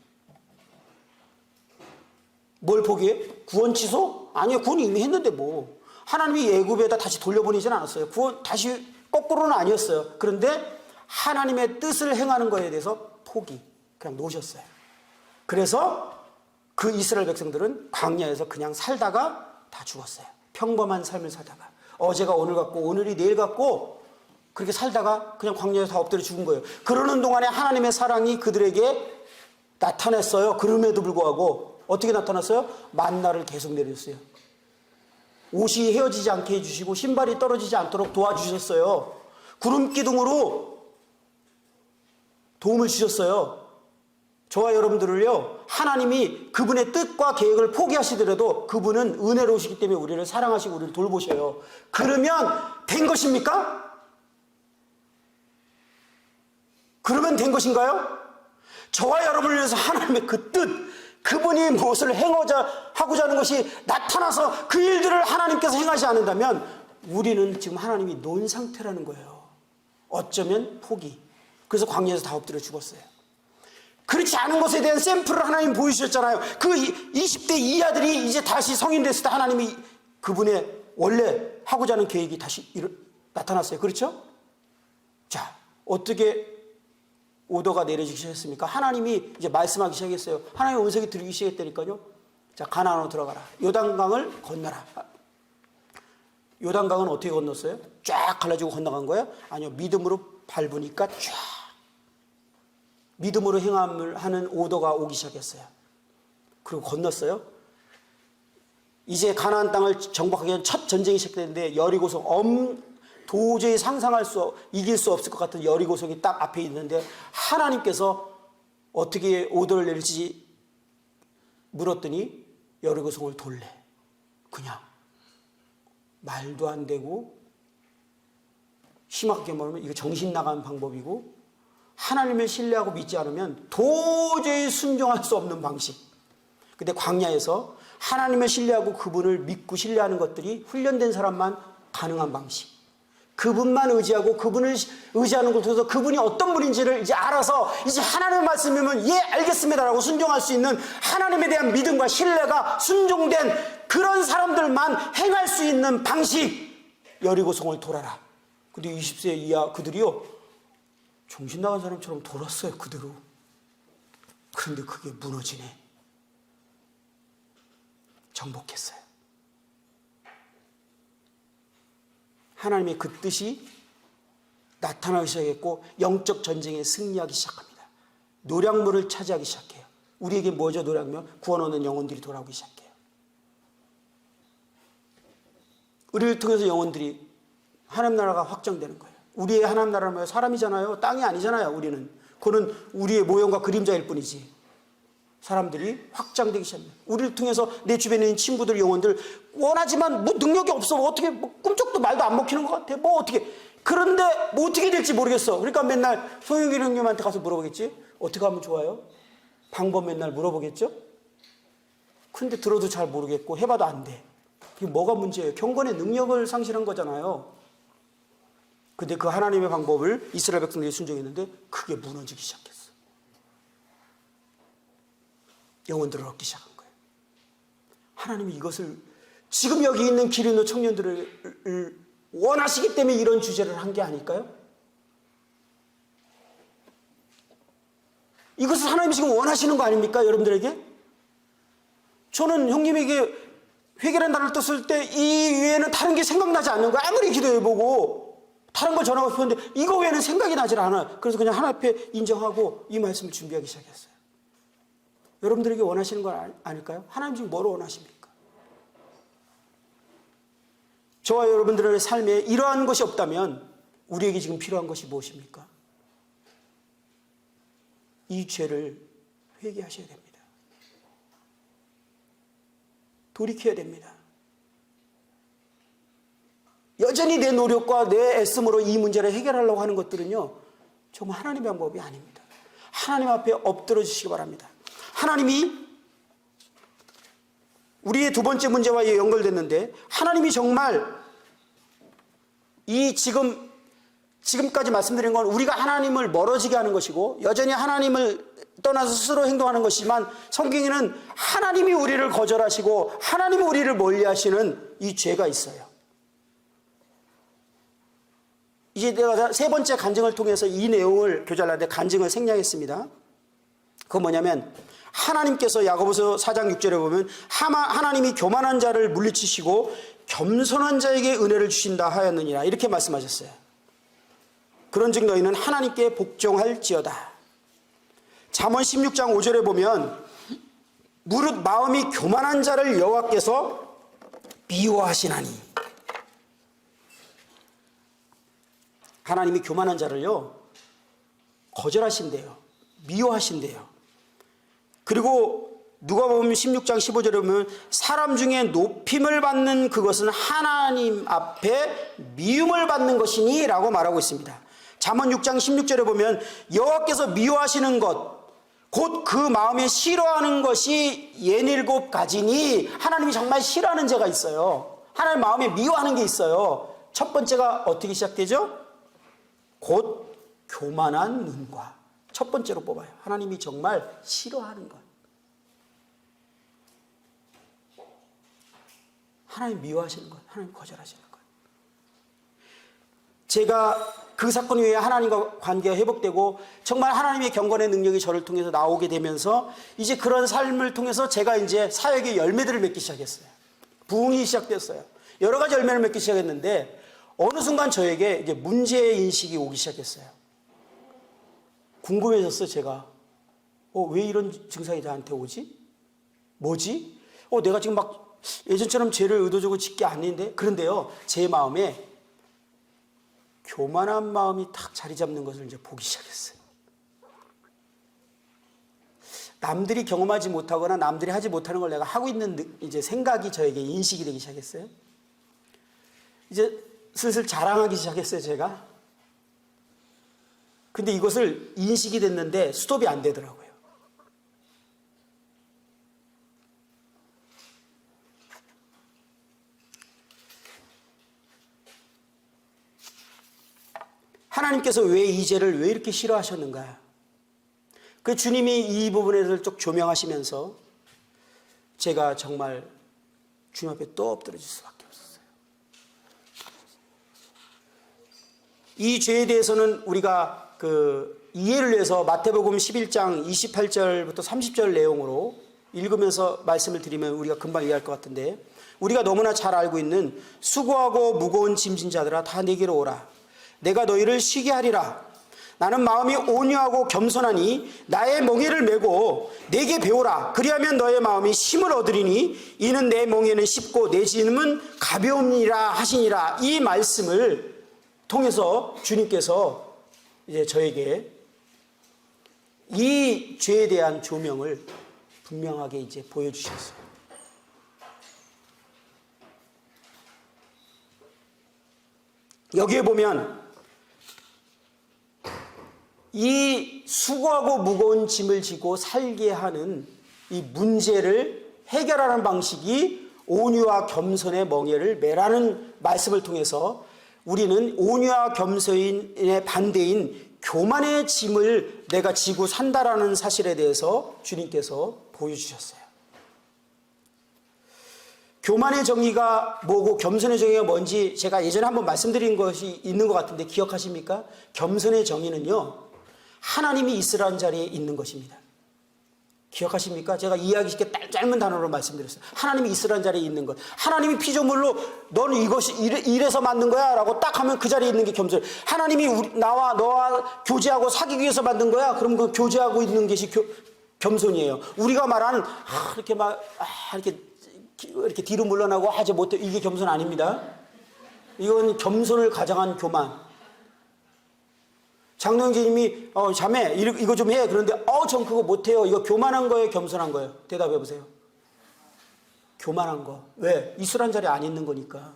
뭘 포기해? 구원 취소? 아니요, 구원 이미 했는데 뭐. 하나님이 애굽에다 다시 돌려보내진 않았어요. 구원 다시 거꾸로는 아니었어요. 그런데 하나님의 뜻을 행하는 것에 대해서 포기. 그냥 놓으셨어요. 그래서 그 이스라엘 백성들은 광야에서 그냥 살다가 다 죽었어요. 평범한 삶을 살다가. 어제가 오늘 같고 오늘이 내일 같고 그렇게 살다가 그냥 광야에서 다 엎드려 죽은 거예요. 그러는 동안에 하나님의 사랑이 그들에게 나타났어요. 그럼에도 불구하고 어떻게 나타났어요? 만나를 계속 내렸어요. 옷이 헤어지지 않게 해주시고 신발이 떨어지지 않도록 도와주셨어요. 구름 기둥으로 도움을 주셨어요. 저와 여러분들을요, 하나님이 그분의 뜻과 계획을 포기하시더라도 그분은 은혜로우시기 때문에 우리를 사랑하시고 우리를 돌보셔요. 그러면 된 것입니까? 그러면 된 것인가요? 저와 여러분을 위해서 하나님의 그 뜻, 그분이 무엇을 하고자 하는 것이 나타나서 그 일들을 하나님께서 행하지 않는다면 우리는 지금 하나님이 놓은 상태라는 거예요. 어쩌면 포기. 그래서 광야에서 다 엎드려 죽었어요. 그렇지 않은 것에 대한 샘플을 하나님 보여주셨잖아요. 그 20대 이하들이 이제 다시 성인 됐을 때 하나님이 그분의 원래 하고자 하는 계획이 다시 나타났어요. 그렇죠? 자, 어떻게 오더가 내려지기 시작했습니까? 하나님이 이제 말씀하기 시작했어요. 하나님의 음성이 들리기 시작했다니까요. 자, 가나안으로 들어가라. 요단강을 건너라. 요단강은 어떻게 건넜어요? 쫙 갈라지고 건너간 거예요? 아니요, 믿음으로 밟으니까 쫙. 믿음으로 행함을 하는 오더가 오기 시작했어요. 그리고 건넜어요. 이제 가나안 땅을 정복하기 위한 첫 전쟁이 시작됐는데 여리고성 도저히 이길 수 없을 것 같은 여리고성이 딱 앞에 있는데 하나님께서 어떻게 오더를 내릴지 물었더니 여리고성을 돌래. 그냥 말도 안 되고 심하게 말하면 이거 정신 나간 방법이고 하나님을 신뢰하고 믿지 않으면 도저히 순종할 수 없는 방식. 근데 광야에서 하나님을 신뢰하고 그분을 믿고 신뢰하는 것들이 훈련된 사람만 가능한 방식. 그분만 의지하고 그분을 의지하는 걸 통해서 그분이 어떤 분인지를 이제 알아서 이제 하나님의 말씀이면 예 알겠습니다라고 순종할 수 있는 하나님에 대한 믿음과 신뢰가 순종된 그런 사람들만 행할 수 있는 방식. 여리고성을 돌아라. 근데 20세 이하 그들이요 정신 나간 사람처럼 돌았어요. 그대로. 그런데 그게 무너지네. 정복했어요. 하나님의 그 뜻이 나타나기 시작했고 영적 전쟁에 승리하기 시작합니다. 노량물을 차지하기 시작해요. 우리에게 뭐죠? 노량물? 구원 얻는 영혼들이 돌아오기 시작해요. 우리를 통해서 영혼들이 하나님 나라가 확정되는 거예요. 우리의 하나님 나라는 사람이잖아요. 땅이 아니잖아요. 우리는. 그거는 우리의 모형과 그림자일 뿐이지. 사람들이 확장되기 시작합니다. 우리를 통해서 내 주변에 있는 친구들, 영혼들 원하지만 뭐 능력이 없어. 뭐 어떻게 꿈쩍도 말도 안 먹히는 것 같아. 뭐 어떻게. 그런데 뭐 어떻게 될지 모르겠어. 그러니까 맨날 소영길 형님한테 가서 물어보겠지. 어떻게 하면 좋아요? 방법 맨날 물어보겠죠. 근데 들어도 잘 모르겠고 해봐도 안 돼. 그게 뭐가 문제예요? 경건의 능력을 상실한 거잖아요. 근데 그 하나님의 방법을 이스라엘 백성들이 순종했는데 그게 무너지기 시작했어. 영혼들을 얻기 시작한 거예요. 하나님이 이것을 지금 여기 있는 기린노 청년들을 원하시기 때문에 이런 주제를 한 게 아닐까요? 이것을 하나님이 지금 원하시는 거 아닙니까? 여러분들에게? 저는 형님에게 회개라는 단어를 떴을 때 이 외에는 다른 게 생각나지 않는 거예요. 아무리 기도해보고 다른 걸 전하고 싶었는데 이거 외에는 생각이 나질 않아요. 그래서 그냥 하나님 앞에 인정하고 이 말씀을 준비하기 시작했어요. 여러분들에게 원하시는 건 아닐까요? 하나님 지금 뭐로 원하십니까? 저와 여러분들의 삶에 이러한 것이 없다면 우리에게 지금 필요한 것이 무엇입니까? 이 죄를 회개하셔야 됩니다. 돌이켜야 됩니다. 여전히 내 노력과 내 애씀으로 이 문제를 해결하려고 하는 것들은요, 정말 하나님의 방법이 아닙니다. 하나님 앞에 엎드려 주시기 바랍니다. 하나님이 우리의 두 번째 문제와 연결됐는데, 하나님이 정말 이 지금까지 말씀드린 건 우리가 하나님을 멀어지게 하는 것이고 여전히 하나님을 떠나서 스스로 행동하는 것이지만, 성경에는 하나님이 우리를 거절하시고 하나님이 우리를 멀리하시는 이 죄가 있어요. 이제 내가 세 번째 간증을 통해서 이 내용을 교절하는데 간증을 생략했습니다. 그건 뭐냐면, 하나님께서 야고보서 4장 6절에 보면 하나님이 교만한 자를 물리치시고 겸손한 자에게 은혜를 주신다 하였느니라, 이렇게 말씀하셨어요. 그런즉 너희는 하나님께 복종할지어다. 잠언 16장 5절에 보면 무릇 마음이 교만한 자를 여호와께서 미워하시나니, 하나님이 교만한 자를요 거절하신대요. 미워하신대요. 그리고 누가복음 16장 15절에 보면 사람 중에 높임을 받는 그것은 하나님 앞에 미움을 받는 것이니 라고 말하고 있습니다. 잠언 6장 16절에 보면 여호와께서 미워하시는 것 곧 그 마음에 싫어하는 것이 67가지니, 하나님이 정말 싫어하는 죄가 있어요. 하나님 마음에 미워하는 게 있어요. 첫 번째가 어떻게 시작되죠? 곧 교만한 눈과, 첫 번째로 뽑아요. 하나님이 정말 싫어하는 것, 하나님 미워하시는 것, 하나님 거절하시는 것. 제가 그 사건 이후에 하나님과 관계가 회복되고 정말 하나님의 경건의 능력이 저를 통해서 나오게 되면서 이제 그런 삶을 통해서 제가 이제 사역의 열매들을 맺기 시작했어요. 부흥이 시작됐어요. 여러 가지 열매를 맺기 시작했는데 어느 순간 저에게 이제 문제인식이 오기 시작했어요. 궁금해졌어요. 제가 왜 이런 증상이 나한테 오지? 뭐지? 내가 지금 막 예전처럼 죄를 의도적으로 짓게 아닌데, 그런데요 제 마음에 교만한 마음이 탁 자리 잡는 것을 이제 보기 시작했어요. 남들이 경험하지 못하거나 남들이 하지 못하는 걸 내가 하고 있는 이제 생각이 저에게 인식이 되기 시작했어요. 이제 슬슬 자랑하기 시작했어요, 제가. 근데 이것을 인식이 됐는데 스톱이 안 되더라고요. 하나님께서 왜 이 죄를 왜 이렇게 싫어하셨는가? 그 주님이 이 부분에 대해서 쭉 조명하시면서 제가 정말 주님 앞에 또 엎드려질 수밖에 없었어요. 이 죄에 대해서는 우리가 이해를 위해서 마태복음 11장 28절부터 30절 내용으로 읽으면서 말씀을 드리면 우리가 금방 이해할 것 같은데, 우리가 너무나 잘 알고 있는 수고하고 무거운 짐진 자들아 다 내게로 오라. 내가 너희를 쉬게 하리라. 나는 마음이 온유하고 겸손하니 나의 멍에를 메고 내게 배우라. 그리하면 너의 마음이 힘을 얻으리니 이는 내 멍에는 쉽고 내 짐은 가벼움이라 하시니라. 이 말씀을 통해서 주님께서 이제 저에게 이 죄에 대한 조명을 분명하게 이제 보여주셨어요. 여기에 보면 이 수고하고 무거운 짐을 지고 살게 하는 이 문제를 해결하는 방식이 온유와 겸손의 멍에를 매라는 말씀을 통해서 우리는 온유와 겸손의 반대인 교만의 짐을 내가 지고 산다라는 사실에 대해서 주님께서 보여주셨어요. 교만의 정의가 뭐고 겸손의 정의가 뭔지 제가 예전에 한번 말씀드린 것이 있는 것 같은데 기억하십니까? 겸손의 정의는요, 하나님이 있으라는 자리에 있는 것입니다. 기억하십니까? 제가 이해하기 쉽게 짧은 단어로 말씀드렸어요. 하나님이 있으라는 자리에 있는 것. 하나님이 피조물로 너는 이것이 이래서 만든 거야 라고 딱 하면 그 자리에 있는 게 겸손. 하나님이 나와 너와 교제하고 사귀기 위해서 만든 거야. 그럼 그 교제하고 있는 것이 겸손이에요. 우리가 말하는 이렇게 뒤로 물러나고 하지 못해, 이게 겸손 아닙니다. 이건 겸손을 가장한 교만. 장로형제님이 자매 이거 좀 해. 그런데 전 그거 못해요. 이거 교만한 거예요, 겸손한 거예요? 대답해 보세요. 교만한 거. 왜? 있으란 자리에 안 있는 거니까.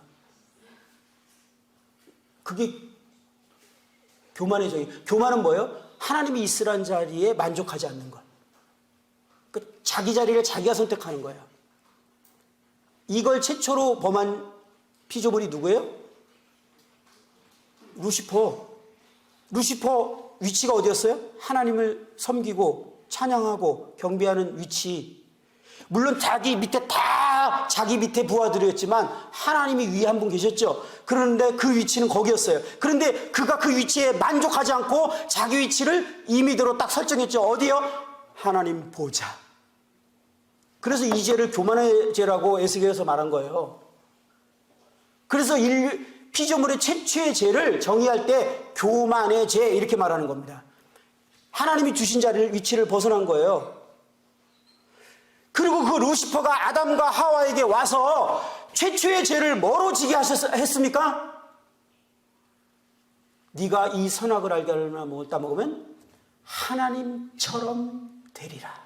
그게 교만의 정의. 교만은 뭐예요? 하나님이 있으란 자리에 만족하지 않는 것. 자기 자리를 자기가 선택하는 거예요. 이걸 최초로 범한 피조물이 누구예요? 루시퍼 위치가 어디였어요? 하나님을 섬기고 찬양하고 경배하는 위치. 물론 자기 밑에 부하들이었지만 하나님이 위에 한 분 계셨죠. 그런데 그 위치는 거기였어요. 그런데 그가 그 위치에 만족하지 않고 자기 위치를 임의대로 딱 설정했죠. 어디요? 하나님 보좌. 그래서 이 죄를 교만의 죄라고 에스겔에서 말한 거예요. 그래서 피조물의 최초의 죄를 정의할 때 교만의 죄 이렇게 말하는 겁니다. 하나님이 주신 자리를 위치를 벗어난 거예요. 그리고 그 루시퍼가 아담과 하와에게 와서 최초의 죄를 뭐로 지게 했습니까? 네가 이 선악을 알게 하려나 뭐 따먹으면 하나님처럼 되리라.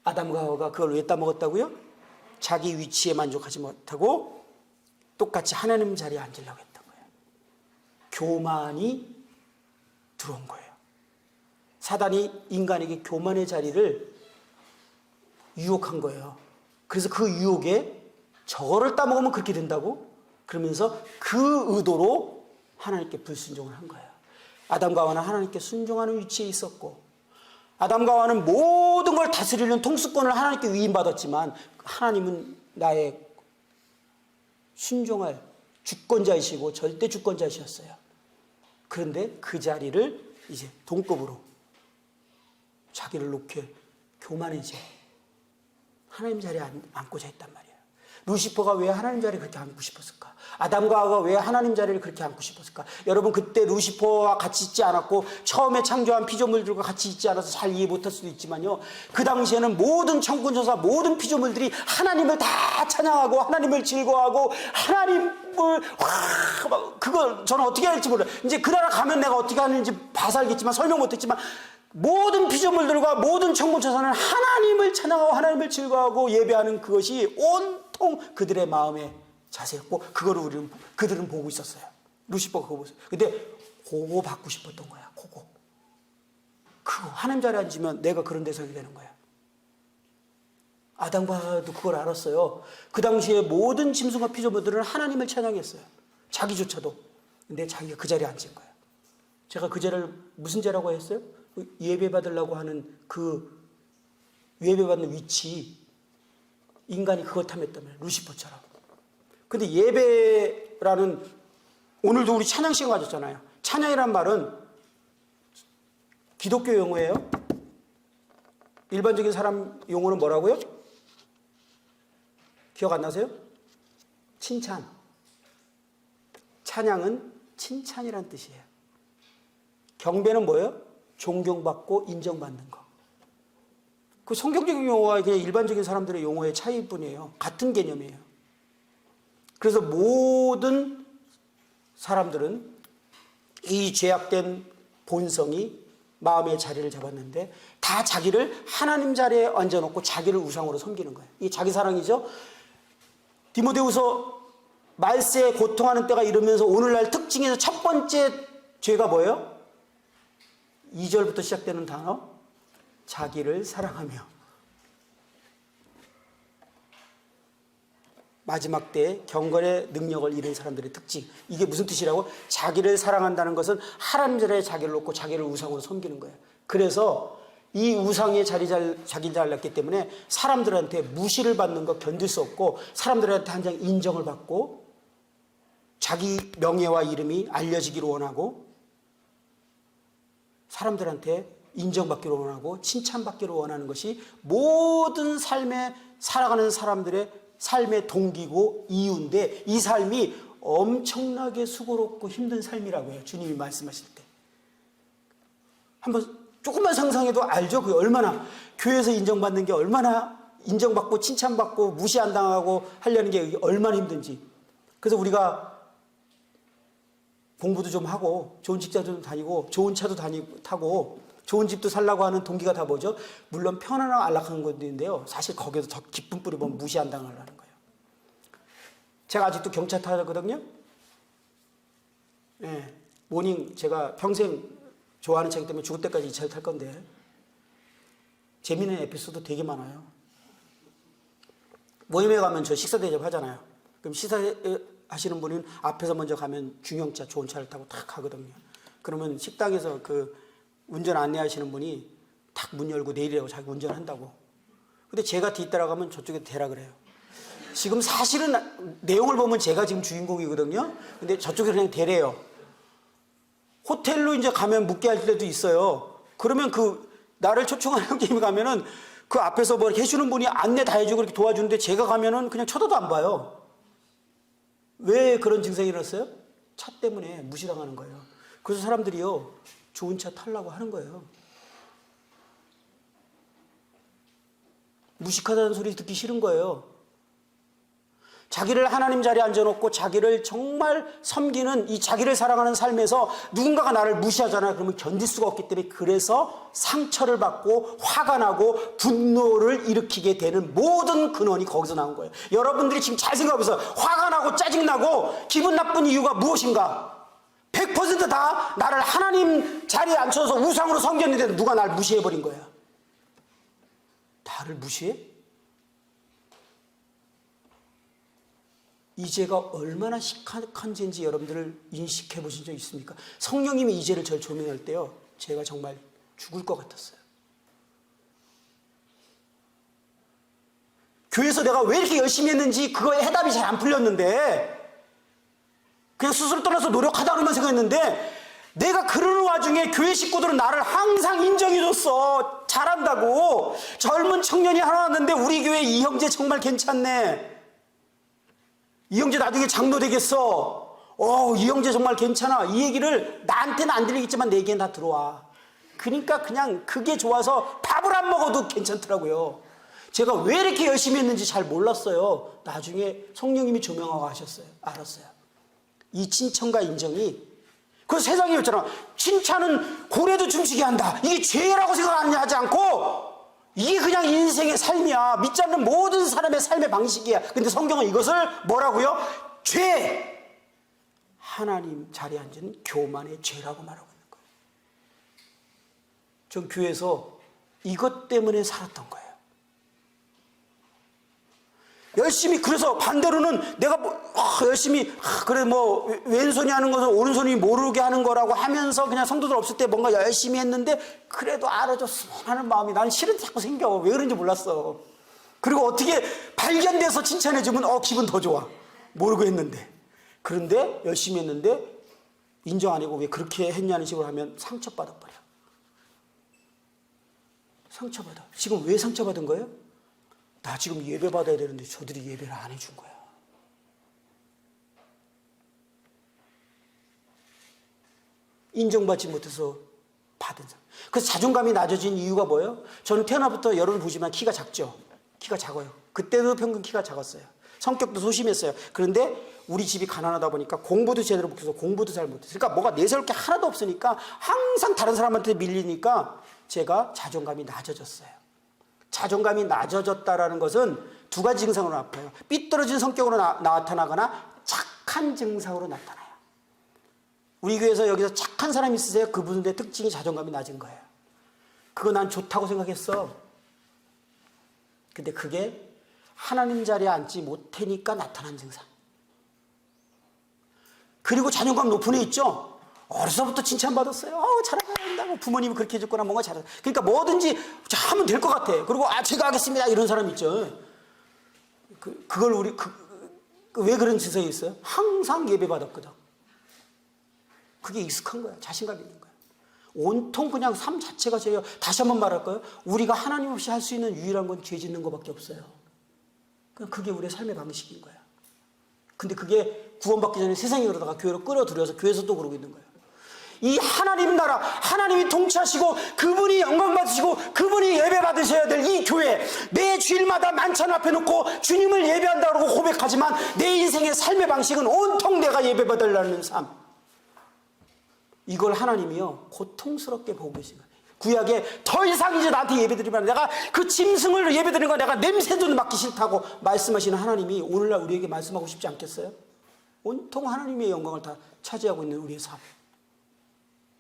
아담과 하와가 그걸 왜 따먹었다고요? 자기 위치에 만족하지 못하고 똑같이 하나님 자리에 앉으려고 했던 거예요. 교만이 들어온 거예요. 사단이 인간에게 교만의 자리를 유혹한 거예요. 그래서 그 유혹에 저거를 따먹으면 그렇게 된다고? 그러면서 그 의도로 하나님께 불순종을 한 거예요. 아담과 하와는 하나님께 순종하는 위치에 있었고, 아담과 하와는 모든 걸 다스리는 통수권을 하나님께 위임받았지만 하나님은 나의 순종할 주권자이시고 절대 주권자이셨어요. 그런데 그 자리를 이제 동급으로 자기를 놓게 교만의 죄, 하나님 자리에 앉고자 했단 말이에요. 루시퍼가 왜 하나님 자리에 그렇게 앉고 싶었을까? 아담과 하와가 왜 하나님 자리를 그렇게 앉고 싶었을까? 여러분, 그때 루시퍼와 같이 있지 않았고 처음에 창조한 피조물들과 같이 있지 않아서 잘 이해 못할 수도 있지만요, 그 당시에는 모든 천군천사, 모든 피조물들이 하나님을 다 찬양하고 하나님을 즐거워하고 하나님을 그걸 저는 어떻게 할지 몰라요. 이제 그 나라 가면 내가 어떻게 하는지 봐서 알겠지만, 설명 못했지만, 모든 피조물들과 모든 천군천사는 하나님을 찬양하고 하나님을 즐거워하고 예배하는 그것이 온통 그들의 마음의 자세였고, 그거를 그들은 보고 있었어요. 루시퍼가 그거 보세요. 근데 그거 받고 싶었던 거야. 그거 하나님 자리에 앉으면 내가 그런 대상이 되는 거야. 아담과 하와도 그걸 알았어요. 그 당시에 모든 짐승과 피조물들은 하나님을 찬양했어요. 자기조차도. 근데 자기가 그 자리에 앉은 거야. 제가 그 죄를 무슨 죄라고 했어요? 예배 받으려고 하는 그 예배받는 위치, 인간이 그걸 탐했다면 루시퍼처럼. 근데 예배라는, 오늘도 우리 찬양 시간 가졌잖아요. 찬양이란 말은 기독교 용어예요. 일반적인 사람 용어는 뭐라고요? 기억 안 나세요? 칭찬. 찬양은 칭찬이란 뜻이에요. 경배는 뭐예요? 존경받고 인정받는 거. 그 성경적인 용어와 그냥 일반적인 사람들의 용어의 차이일 뿐이에요. 같은 개념이에요. 그래서 모든 사람들은 이 죄악된 본성이 마음의 자리를 잡았는데 다 자기를 하나님 자리에 얹어놓고 자기를 우상으로 섬기는 거예요. 이게 자기 사랑이죠. 디모데후서 말세에 고통하는 때가 이르면서 오늘날 특징에서 첫 번째 죄가 뭐예요? 2절부터 시작되는 단어, 자기를 사랑하며. 마지막 때에 경건의 능력을 잃은 사람들의 특징. 이게 무슨 뜻이라고? 자기를 사랑한다는 것은 하나님 자리에 자기를 놓고 자기를 우상으로 섬기는 거예요. 그래서 이 우상의 자기를 잘랐기 때문에 사람들한테 무시를 받는 거 견딜 수 없고 사람들한테 한 장 인정을 받고 자기 명예와 이름이 알려지기를 원하고 사람들한테 인정받기를 원하고 칭찬받기를 원하는 것이 모든 삶에 살아가는 사람들의 삶의 동기고 이유인데 이 삶이 엄청나게 수고롭고 힘든 삶이라고 해요. 주님이 말씀하실 때. 한번 조금만 상상해도 알죠? 그게 얼마나 교회에서 인정받는 게 얼마나 인정받고 칭찬받고 무시 안 당하고 하려는 게 얼마나 힘든지. 그래서 우리가 공부도 좀 하고 좋은 직장도 좀 다니고 좋은 차도 타고 좋은 집도 살라고 하는 동기가 다 뭐죠? 물론 편안하고 안락한 것도 있는데요. 사실 거기에서 더 깊은 뿌리 보면 무시 안 당하려는 거예요. 제가 아직도 경차 타거든요. 네, 모닝 제가 평생 좋아하는 책 때문에 죽을 때까지 이 차를 탈 건데 재미있는 에피소드 되게 많아요. 모임에 가면 저 식사 대접하잖아요. 그럼 식사하시는 분은 앞에서 먼저 가면 중형차 좋은 차를 타고 탁 가거든요. 그러면 식당에서 그 운전 안내하시는 분이 탁 문 열고 내리라고 자기 운전한다고. 근데 제가 뒤따라가면 저쪽에 대라 그래요. 지금 사실은 내용을 보면 제가 지금 주인공이거든요. 근데 저쪽에 그냥 대래요. 호텔로 이제 가면 묵게 할 때도 있어요. 그러면 그 나를 초청하는 형님이 가면은 그 앞에서 뭐 해주는 분이 안내 다 해주고 이렇게 도와주는데 제가 가면은 그냥 쳐다도 안 봐요. 왜 그런 증상이 일어났어요? 차 때문에 무시당하는 거예요. 그래서 사람들이요 좋은 차 타려고 하는 거예요. 무식하다는 소리 듣기 싫은 거예요. 자기를 하나님 자리에 앉아놓고 자기를 정말 섬기는 이 자기를 사랑하는 삶에서 누군가가 나를 무시하잖아요. 그러면 견딜 수가 없기 때문에 그래서 상처를 받고 화가 나고 분노를 일으키게 되는 모든 근원이 거기서 나온 거예요. 여러분들이 지금 잘 생각해보세요. 화가 나고 짜증나고 기분 나쁜 이유가 무엇인가? 100% 나를 하나님 자리에 앉혀서 우상으로 섬겼는데 누가 날 무시해버린 거야. 나를 무시해? 이 죄가 얼마나 심각한 죄인지 여러분들 인식해 보신 적 있습니까? 성령님이 이 죄를 저를 조명할 때요 제가 정말 죽을 것 같았어요. 교회에서 내가 왜 이렇게 열심히 했는지 그거에 해답이 잘 안 풀렸는데 그냥 스스로 떠나서 노력하다고만 생각했는데 내가 그러는 와중에 교회 식구들은 나를 항상 인정해줬어. 잘한다고. 젊은 청년이 하나 왔는데 우리 교회 이 형제 정말 괜찮네. 이 형제 나중에 장로 되겠어. 이 형제 정말 괜찮아. 이 얘기를 나한테는 안 들리겠지만 내게는 다 들어와. 그러니까 그냥 그게 좋아서 밥을 안 먹어도 괜찮더라고요. 제가 왜 이렇게 열심히 했는지 잘 몰랐어요. 나중에 성령님이 조명하고 하셨어요. 알았어요. 이 칭찬과 인정이 그 세상에 있잖아. 칭찬은 고래도 춤추게 한다. 이게 죄라고 생각하지 않고 이게 그냥 인생의 삶이야. 믿지 않는 모든 사람의 삶의 방식이야. 근데 성경은 이것을 뭐라고요? 죄! 하나님 자리에 앉은 교만의 죄라고 말하고 있는 거예요. 전 교회에서 이것 때문에 살았던 거예요. 열심히 그래서 반대로는 내가 열심히 그래 왼손이 하는 것은 오른손이 모르게 하는 거라고 하면서 그냥 성도들 없을 때 뭔가 열심히 했는데 그래도 알아줬으면 하는 마음이 난 싫은 자꾸 생겨. 왜 그런지 몰랐어. 그리고 어떻게 발견돼서 칭찬해주면 기분 더 좋아. 모르고 했는데. 그런데 열심히 했는데 인정 안 하고 왜 그렇게 했냐는 식으로 하면 상처받아 버려. 상처받아. 지금 왜 상처받은 거예요? 나 지금 예배 받아야 되는데 저들이 예배를 안 해준 거야. 인정받지 못해서 받은 사람. 그래서 자존감이 낮아진 이유가 뭐예요? 저는 태어나부터 여러분 보지만 키가 작죠. 키가 작아요. 그때도 평균 키가 작았어요. 성격도 소심했어요. 그런데 우리 집이 가난하다 보니까 공부도 제대로 못해서 공부도 잘 못했어요. 그러니까 뭐가 내세울 게 하나도 없으니까 항상 다른 사람한테 밀리니까 제가 자존감이 낮아졌어요. 자존감이 낮아졌다라는 것은 두 가지 증상으로 나타나요. 삐뚤어진 성격으로 나타나거나 착한 증상으로 나타나요. 우리 교회에서 여기서 착한 사람 있으세요? 그분의 특징이 자존감이 낮은 거예요. 그거 난 좋다고 생각했어. 근데 그게 하나님 자리에 앉지 못하니까 나타난 증상. 그리고 자존감 높은 애 있죠? 어려서부터 칭찬받았어요. 잘한다고 부모님이 그렇게 해줬거나 뭔가 잘해. 그러니까 뭐든지 하면 될 것 같아. 그리고 제가 하겠습니다 이런 사람 있죠. 그걸 우리 왜 그런 지성이 있어요? 항상 예배 받았거든. 그게 익숙한 거야. 자신감 있는 거야. 온통 그냥 삶 자체가 제가 다시 한번 말할까요? 우리가 하나님 없이 할 수 있는 유일한 건 죄 짓는 것밖에 없어요. 그냥 그게 우리의 삶의 방식인 거야. 근데 그게 구원받기 전에 세상에 그러다가 교회로 끌어들여서 교회에서 또 그러고 있는 거예요. 이 하나님 나라, 하나님이 통치하시고 그분이 영광 받으시고 그분이 예배 받으셔야 될 이 교회, 내 주일마다 만찬 앞에 놓고 주님을 예배한다고 고백하지만 내 인생의 삶의 방식은 온통 내가 예배 받으려는 삶. 이걸 하나님이요 고통스럽게 보고 계신 거예요. 구약에 더 이상 이제 나한테 예배드리면 내가 그 짐승을 예배드리는 거 내가 냄새도 맡기 싫다고 말씀하시는 하나님이 오늘날 우리에게 말씀하고 싶지 않겠어요? 온통 하나님의 영광을 다 차지하고 있는 우리의 삶.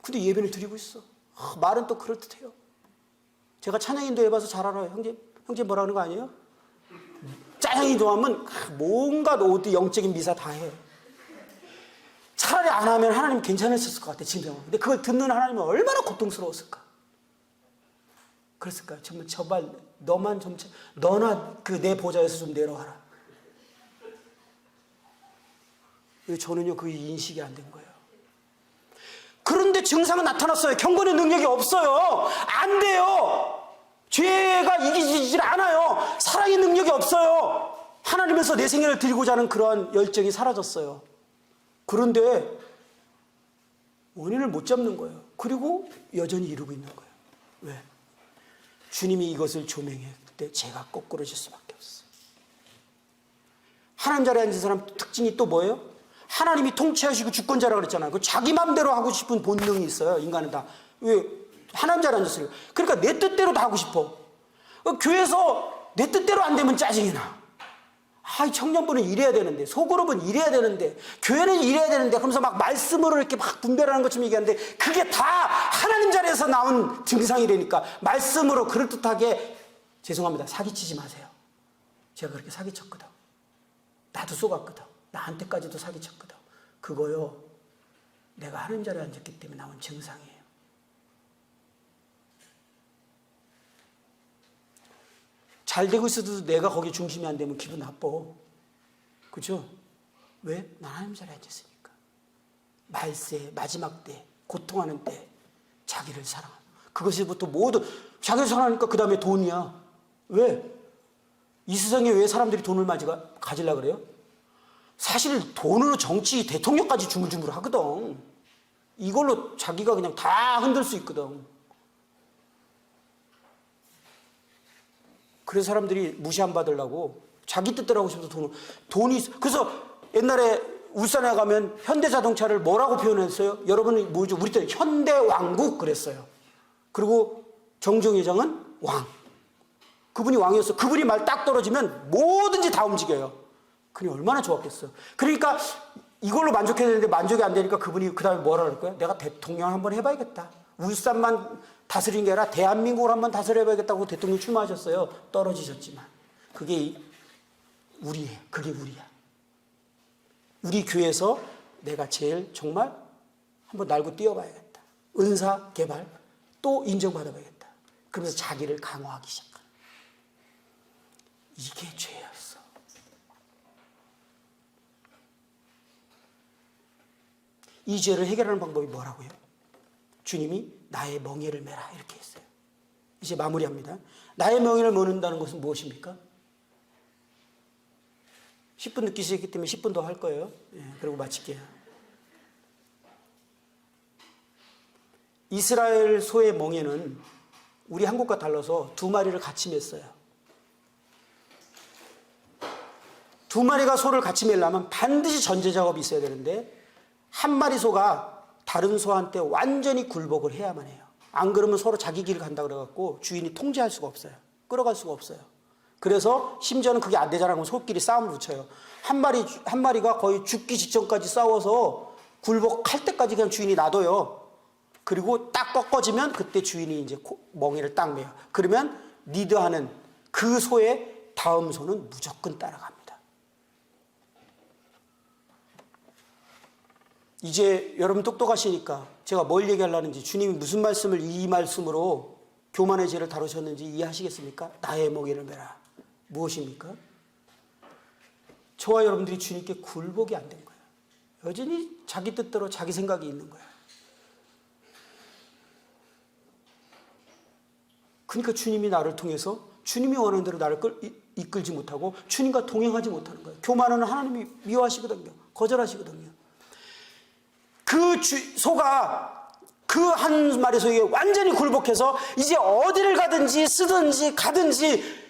근데 예배를 드리고 있어. 말은 또 그럴듯해요. 제가 찬양인도 해봐서 잘 알아요. 형제 뭐라 그러는 거 아니에요? 찬양이 좋아하면 뭔가 어디 영적인 미사 다 해. 차라리 안 하면 하나님 괜찮으셨을 것 같아 지금. 근데 그걸 듣는 하나님은 얼마나 고통스러웠을까. 그랬을까요? 정말 제발 너나 그 내 보좌에서 좀 내려와라. 저는요 그 인식이 안 된 거예요. 그런데 증상은 나타났어요. 경건의 능력이 없어요. 안 돼요. 죄가 이기질 않아요. 사랑의 능력이 없어요. 하나님에서 내 생애를 드리고자 하는 그러한 열정이 사라졌어요. 그런데 원인을 못 잡는 거예요. 그리고 여전히 이루고 있는 거예요. 왜? 주님이 이것을 조명했을 때 제가 거꾸러질 수밖에 없어요. 하나님 자리에 앉은 사람 특징이 또 뭐예요? 하나님이 통치하시고 주권자라고 그랬잖아요. 그 자기 마음대로 하고 싶은 본능이 있어요. 인간은 다. 왜? 하나님 자리에 앉았어요. 그러니까 내 뜻대로 다 하고 싶어. 교회에서 내 뜻대로 안 되면 짜증이 나. 청년부는 이래야 되는데, 소그룹은 이래야 되는데, 교회는 이래야 되는데, 그러면서 막 말씀으로 이렇게 막 분별하는 것처럼 얘기하는데, 그게 다 하나님 자리에서 나온 증상이라니까. 말씀으로 그럴듯하게, 죄송합니다. 사기치지 마세요. 제가 그렇게 사기쳤거든. 나도 속았거든. 나한테까지도 사기쳤거든. 그거요, 내가 하나님 자리에 앉았기 때문에 나온 증상이에요. 잘 되고 있어도 내가 거기 중심이 안 되면 기분 나빠. 그죠? 왜? 난 하나님 자리에 앉았으니까. 말세, 마지막 때, 고통하는 때 자기를 사랑하는. 그것이부터 모든 자기를 사랑하니까 그 다음에 돈이야. 왜? 이 세상에 왜 사람들이 돈을 가지려고 그래요? 사실 돈으로 정치, 대통령까지 주물주물 하거든. 이걸로 자기가 그냥 다 흔들 수 있거든. 그래서 사람들이 무시 안 받으려고 자기 뜻대로 하고 싶어서 돈이 그래서 옛날에 울산에 가면 현대자동차를 뭐라고 표현했어요? 여러분이 뭐죠? 우리 때 현대왕국 그랬어요. 그리고 정종 회장은 왕. 그분이 왕이었어. 그분이 말 딱 떨어지면 뭐든지 다 움직여요. 그니 얼마나 좋았겠어. 그러니까 이걸로 만족해야 되는데 만족이 안 되니까 그분이 그 다음에 뭐라 그럴 거야? 내가 대통령 한번 해봐야겠다. 울산만 다스린 게 아니라 대한민국을 한번 다스려봐야겠다고 대통령 출마하셨어요. 떨어지셨지만. 그게 우리예요. 그게 우리야. 우리 교회에서 내가 제일 정말 한번 날고 뛰어봐야겠다. 은사 개발 또 인정받아봐야겠다. 그러면서 자기를 강화하기 시작하는. 이게 죄였어. 이 죄를 해결하는 방법이 뭐라고요? 주님이 나의 멍에를 메라 이렇게 했어요. 이제 마무리합니다. 나의 멍에를 메는다는 것은 무엇입니까? 10분 느끼시기 때문에 10분 더 할 거예요. 그리고 마칠게요. 이스라엘 소의 멍에는 우리 한국과 달라서 두 마리를 같이 맸어요. 두 마리가 소를 같이 매려면 반드시 전제 작업이 있어야 되는데 한 마리 소가 다른 소한테 완전히 굴복을 해야만 해요. 안 그러면 서로 자기 길을 간다 그래갖고 주인이 통제할 수가 없어요. 끌어갈 수가 없어요. 그래서 심지어는 그게 안 되잖아. 그럼 소끼리 싸움을 붙여요. 한 마리가 거의 죽기 직전까지 싸워서 굴복할 때까지 그냥 주인이 놔둬요. 그리고 딱 꺾어지면 그때 주인이 이제 멍에를 딱 매요. 그러면 리드하는 그 소의 다음 소는 무조건 따라갑니다. 이제 여러분 똑똑하시니까 제가 뭘 얘기하려는지, 주님이 무슨 말씀을 이 말씀으로 교만의 죄를 다루셨는지 이해하시겠습니까? 나의 멍에를 메라. 무엇입니까? 저와 여러분들이 주님께 굴복이 안 된 거예요. 여전히 자기 뜻대로 자기 생각이 있는 거예요. 그러니까 주님이 나를 통해서 주님이 원하는 대로 나를 이끌지 못하고 주님과 동행하지 못하는 거예요. 교만은 하나님이 미워하시거든요. 거절하시거든요. 그 소가 그 한 마리 소에게 완전히 굴복해서 이제 어디를 가든지 쓰든지 가든지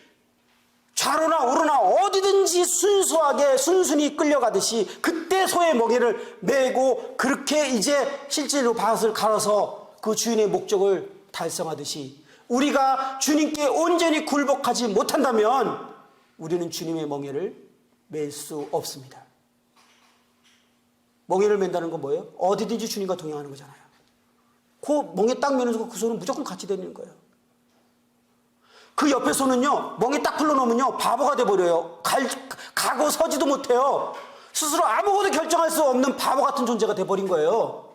좌로나 우로나 어디든지 순수하게 순순히 끌려가듯이 그때 소의 멍에를 메고 그렇게 이제 실제로 밭을 갈아서 그 주인의 목적을 달성하듯이 우리가 주님께 온전히 굴복하지 못한다면 우리는 주님의 멍에를 맬 수 없습니다. 멍에를 맨다는 건 뭐예요? 어디든지 주님과 동행하는 거잖아요. 그 멍에 딱 매는 그 소는 무조건 같이 다니는 거예요. 그 옆에 소는요, 멍에 딱 풀러놓으면요, 바보가 돼버려요. 가고 서지도 못해요. 스스로 아무것도 결정할 수 없는 바보 같은 존재가 돼버린 거예요.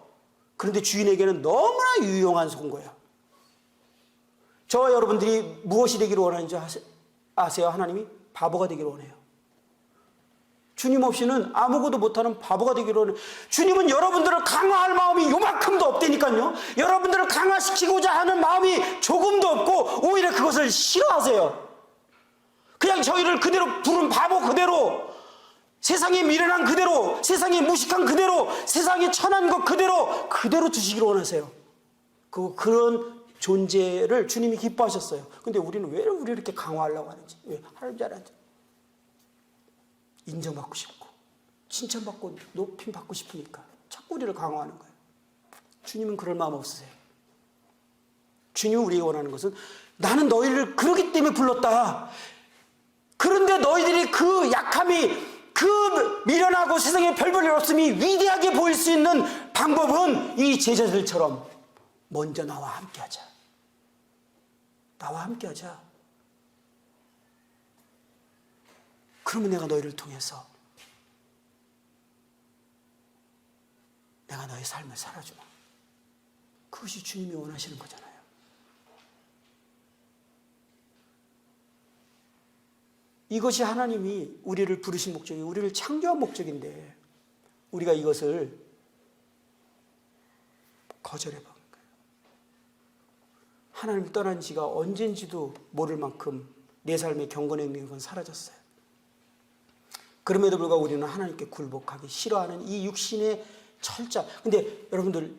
그런데 주인에게는 너무나 유용한 소인 거예요. 저와 여러분들이 무엇이 되기를 원하는지 아세요? 하나님이 바보가 되기를 원해요. 주님 없이는 아무것도 못하는 바보가 되기를 원해요. 주님은 여러분들을 강화할 마음이 요만큼도 없다니까요. 여러분들을 강화시키고자 하는 마음이 조금도 없고 오히려 그것을 싫어하세요. 그냥 저희를 그대로 부른 바보 그대로, 세상에 미련한 그대로, 세상에 무식한 그대로, 세상에 천한 것 그대로 두시기를 원하세요. 그런 존재를 주님이 기뻐하셨어요. 근데 우리는 왜 우리를 이렇게 강화하려고 하는지, 왜 하나님 잘하는지, 인정받고 싶고 칭찬받고 높임받고 싶으니까 자꾸 우리를 강화하는 거예요. 주님은 그럴 마음 없으세요. 주님은 우리가 원하는 것은 나는 너희를 그러기 때문에 불렀다. 그런데 너희들이 그 약함이, 그 미련하고 세상에 별 볼 일 없음이 위대하게 보일 수 있는 방법은 이 제자들처럼 먼저 나와 함께하자. 나와 함께하자. 그러면 내가 너희를 통해서 내가 너의 삶을 살아주마. 그것이 주님이 원하시는 거잖아요. 이것이 하나님이 우리를 부르신 목적이고 우리를 창조한 목적인데 우리가 이것을 거절해버린 거예요. 하나님을 떠난 지가 언젠지도 모를 만큼 내 삶의 경건의 능력은 사라졌어요. 그럼에도 불구하고 우리는 하나님께 굴복하기 싫어하는 이 육신의 철자. 근데 여러분들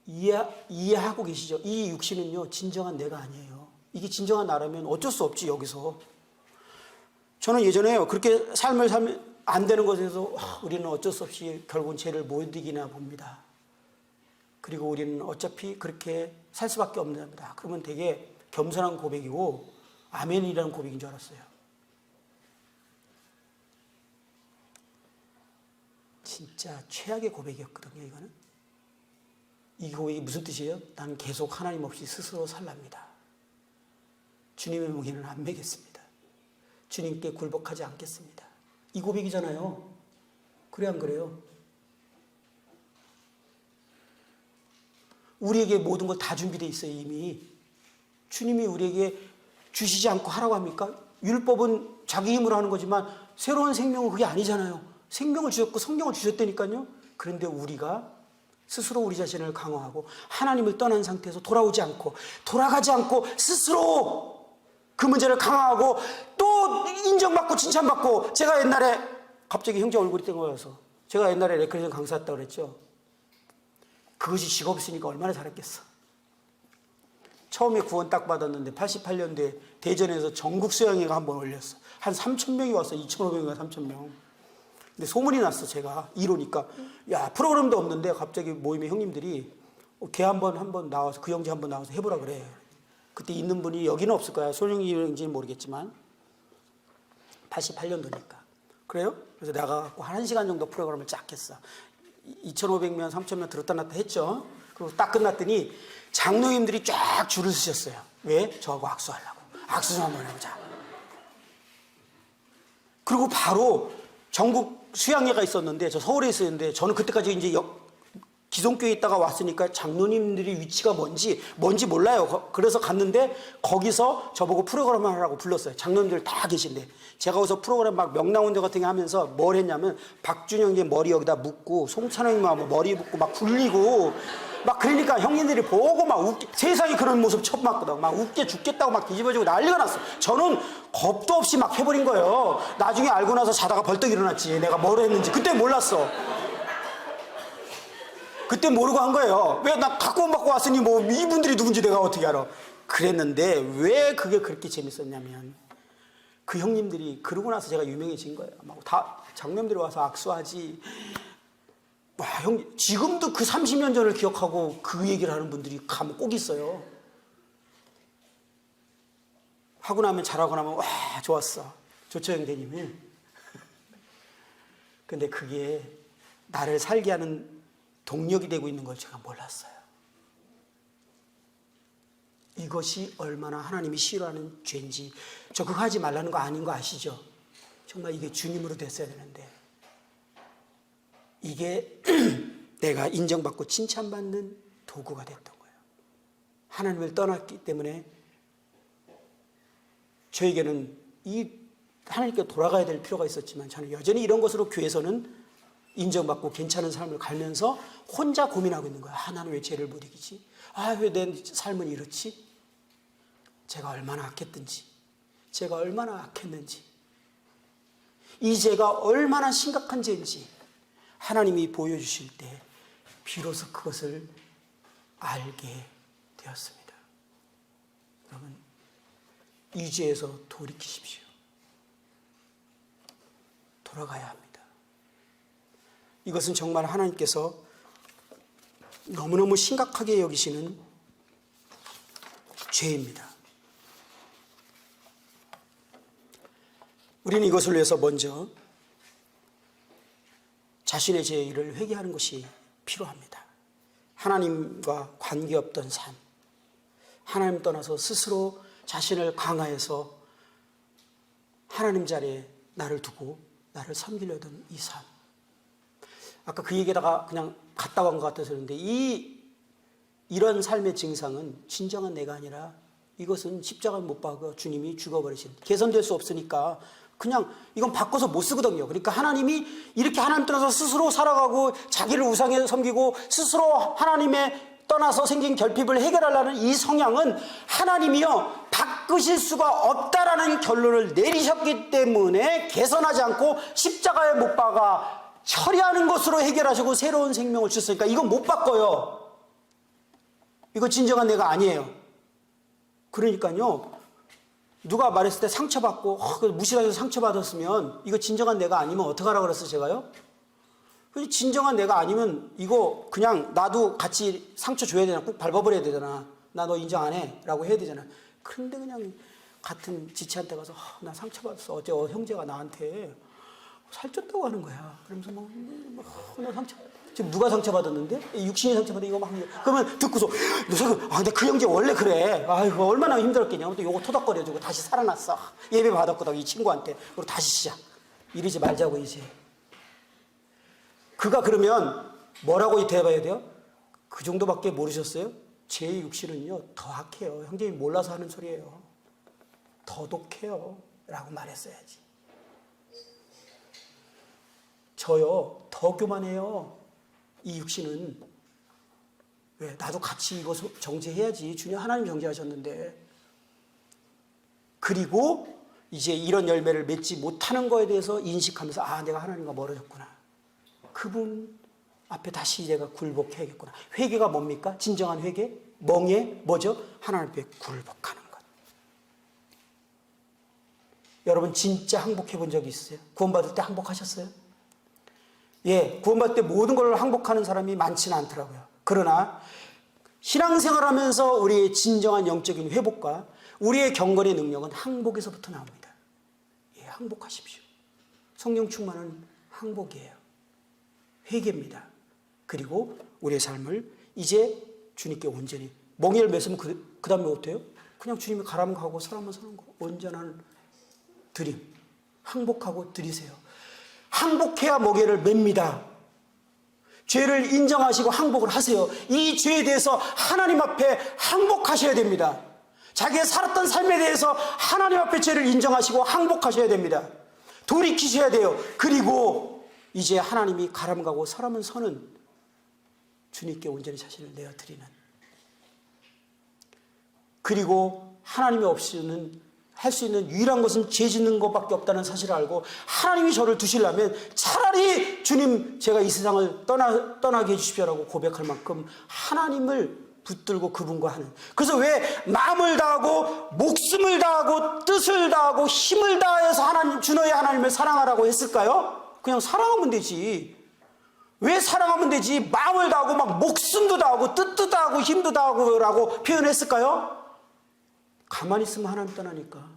이해하고 계시죠? 이 육신은요, 진정한 내가 아니에요. 이게 진정한 나라면 어쩔 수 없지, 여기서. 저는 예전에요, 그렇게 삶을 살면 안 되는 것에서 우리는 어쩔 수 없이 결국은 죄를 못 이기나 봅니다. 그리고 우리는 어차피 그렇게 살 수밖에 없는 겁니다. 그러면 되게 겸손한 고백이고 아멘이라는 고백인 줄 알았어요. 진짜 최악의 고백이었거든요, 이거는. 이 고백이 무슨 뜻이에요? 나는 계속 하나님 없이 스스로 살랍니다. 주님의 멍에는 안 매겠습니다. 주님께 굴복하지 않겠습니다. 이 고백이잖아요. 그래 안 그래요? 우리에게 모든 것 다 준비되어 있어요, 이미. 주님이 우리에게 주시지 않고 하라고 합니까? 율법은 자기 힘으로 하는 거지만 새로운 생명은 그게 아니잖아요. 생명을 주셨고 성령을 주셨다니까요. 그런데 우리가 스스로 우리 자신을 강화하고 하나님을 떠난 상태에서 돌아가지 않고 스스로 그 문제를 강화하고 또 인정받고 칭찬받고. 제가 옛날에 갑자기 형제 얼굴이 뜬거여서 제가 옛날에 레크레이션 강사했다고 그랬죠. 그것이 직업이니까 얼마나 잘했겠어. 처음에 구원 딱 받았는데 88년도에 대전에서 전국 수양회가 한번 올렸어. 한 3,000명이 왔어. 2,500명인가 3,000명. 근데 소문이 났어. 제가 이러니까 야, 프로그램도 없는데 갑자기 모임의 형님들이 걔 한번 나와서, 그 형제 한번 나와서 해보라 그래. 그때 있는 분이 여기는 없을 거야. 손영이인지는 모르겠지만 88년도니까. 그래요? 그래서 내가 한 1시간 정도 프로그램을 쫙 했어. 2,500명, 3,000명 들었다 놨다 했죠. 그리고 딱 끝났더니 장로님들이 쫙 줄을 서셨어요. 왜? 저하고 악수하려고. 악수 좀 한번 해보자. 그리고 바로 전국 수양회가 있었는데, 저 서울에 있었는데, 저는 그때까지 이제 기성교회에 있다가 왔으니까 장로님들이 위치가 뭔지 몰라요. 그래서 갔는데 거기서 저보고 프로그램 하라고 불렀어요. 장로님들 다 계신데 제가 거기서 프로그램 막 명랑운동 같은 게 하면서 뭘 했냐면 박준영님 머리 여기다 묶고 송찬영님 머리 묶고 막 굴리고 막 그러니까 형님들이 보고 막 웃게, 세상에 그런 모습 처음 봤거든. 막 웃게 죽겠다고 막 뒤집어지고 난리가 났어. 저는 겁도 없이 막 해버린 거예요. 나중에 알고 나서 자다가 벌떡 일어났지. 내가 뭘 했는지 그때 몰랐어. 그때 모르고 한 거예요. 왜 나 갖고 받고 왔으니 뭐 이분들이 누군지 내가 어떻게 알아. 그랬는데 왜 그게 그렇게 재밌었냐면 그 형님들이 그러고 나서 제가 유명해진 거예요. 막 다 장로님들이 와서 악수하지. 와, 형 지금도 그 30년 전을 기억하고 그 얘기를 하는 분들이 가면 꼭 있어요. 하고 나면 잘하고 나면 와 좋았어. 좋죠 형제님이. 근데 그게 나를 살게 하는 동력이 되고 있는 걸 제가 몰랐어요. 이것이 얼마나 하나님이 싫어하는 죄인지. 저 그거 하지 말라는 거 아닌 거 아시죠? 정말 이게 주님으로 됐어야 되는데 이게 내가 인정받고 칭찬받는 도구가 됐던 거예요. 하나님을 떠났기 때문에 저에게는 이 하나님께 돌아가야 될 필요가 있었지만 저는 여전히 이런 것으로 교회에서는 인정받고 괜찮은 삶을 갈면서 혼자 고민하고 있는 거야. 나는 왜 죄를 못 이기지? 왜 내 삶은 이렇지? 제가 얼마나 악했든지, 제가 얼마나 악했는지, 이 죄가 얼마나 심각한 죄인지 하나님이 보여주실 때 비로소 그것을 알게 되었습니다. 여러분, 이 죄에서 돌이키십시오. 돌아가야 합니다. 이것은 정말 하나님께서 너무너무 심각하게 여기시는 죄입니다. 우리는 이것을 위해서 먼저 자신의 죄를 회개하는 것이 필요합니다. 하나님과 관계없던 삶, 하나님 떠나서 스스로 자신을 강화해서 하나님 자리에 나를 두고 나를 섬기려던 이 삶. 아까 그 얘기에다가 그냥 갔다 온 것 같아서 그런데 이런 삶의 증상은 진정한 내가 아니라 이것은 십자가를 못 박아 주님이 죽어버리신, 개선될 수 없으니까 그냥 이건 바꿔서 못 쓰거든요. 그러니까 하나님이 이렇게 하나님 떠나서 스스로 살아가고 자기를 우상에 섬기고 스스로 하나님의 떠나서 생긴 결핍을 해결하려는 이 성향은 하나님이요 바꾸실 수가 없다라는 결론을 내리셨기 때문에 개선하지 않고 십자가에 못 박아 처리하는 것으로 해결하시고 새로운 생명을 주셨으니까 이건 못 바꿔요. 이거 진정한 내가 아니에요. 그러니까요 누가 말했을 때 상처받고 무시해서 상처받았으면 이거 진정한 내가 아니면 어떡하라고 그랬어요 제가요? 진정한 내가 아니면 이거 그냥 나도 같이 상처 줘야 되나, 꼭 밟아버려야 되잖아. 나 너 인정 안 해 라고 해야 되잖아. 그런데 그냥 같은 지체한테 가서 나 상처받았어. 어제 형제가 나한테 살쪘다고 하는 거야. 그러면서 나 상처. 지금 누가 상처받았는데? 육신이 상처받아 이거 막. 그러면 듣고서 근데 그 형제 원래 그래. 아이고 얼마나 힘들었겠냐. 또 요거 토닥거려주고 다시 살아났어. 예배 받았거든 이 친구한테. 그리고 다시 시작. 이러지 말자고 이제. 그가 그러면 뭐라고 대답해야 돼요? 그 정도밖에 모르셨어요? 제 육신은요 더 악해요. 형제님 몰라서 하는 소리예요. 더 독해요 라고 말했어야지. 저요 더 교만해요. 이 육신은. 왜? 나도 같이 이거 정죄해야지. 주님 하나님 정죄하셨는데. 그리고 이제 이런 열매를 맺지 못하는 거에 대해서 인식하면서 내가 하나님과 멀어졌구나. 그분 앞에 다시 내가 굴복해야겠구나. 회개가 뭡니까? 진정한 회개? 멍에 뭐죠? 하나님 앞에 굴복하는 것. 여러분 진짜 항복해 본 적이 있어요? 구원받을 때 항복하셨어요? 예, 구원받을 때 모든 걸 항복하는 사람이 많지는 않더라고요. 그러나 신앙생활하면서 우리의 진정한 영적인 회복과 우리의 경건의 능력은 항복에서부터 나옵니다. 예, 항복하십시오. 성령 충만은 항복이에요. 회개입니다. 그리고 우리의 삶을 이제 주님께 온전히 멍에를 맺으면 그 다음에 어때요? 그냥 주님이 가라면 가고 서라면 서는 거. 온전한 드림. 항복하고 드리세요. 항복해야 멍에를 맵니다. 죄를 인정하시고 항복을 하세요. 이 죄에 대해서 하나님 앞에 항복하셔야 됩니다. 자기의 살았던 삶에 대해서 하나님 앞에 죄를 인정하시고 항복하셔야 됩니다. 돌이키셔야 돼요. 그리고 이제 하나님이 가라면 가고 서라면 서는 주님께 온전히 자신을 내어드리는, 그리고 하나님이 없이는 할 수 있는 유일한 것은 죄 짓는 것밖에 없다는 사실을 알고 하나님이 저를 두시려면 차라리 주님 제가 이 세상을 떠나게 해주십시오라고 고백할 만큼 하나님을 붙들고 그분과 하는. 그래서 왜 마음을 다하고 목숨을 다하고 뜻을 다하고 힘을 다해서 하나님, 주너의 하나님을 사랑하라고 했을까요? 그냥 사랑하면 되지. 왜 사랑하면 되지? 마음을 다하고 막 목숨도 다하고 뜻도 다하고 힘도 다하고 라고 표현했을까요? 가만히 있으면 하나님 떠나니까.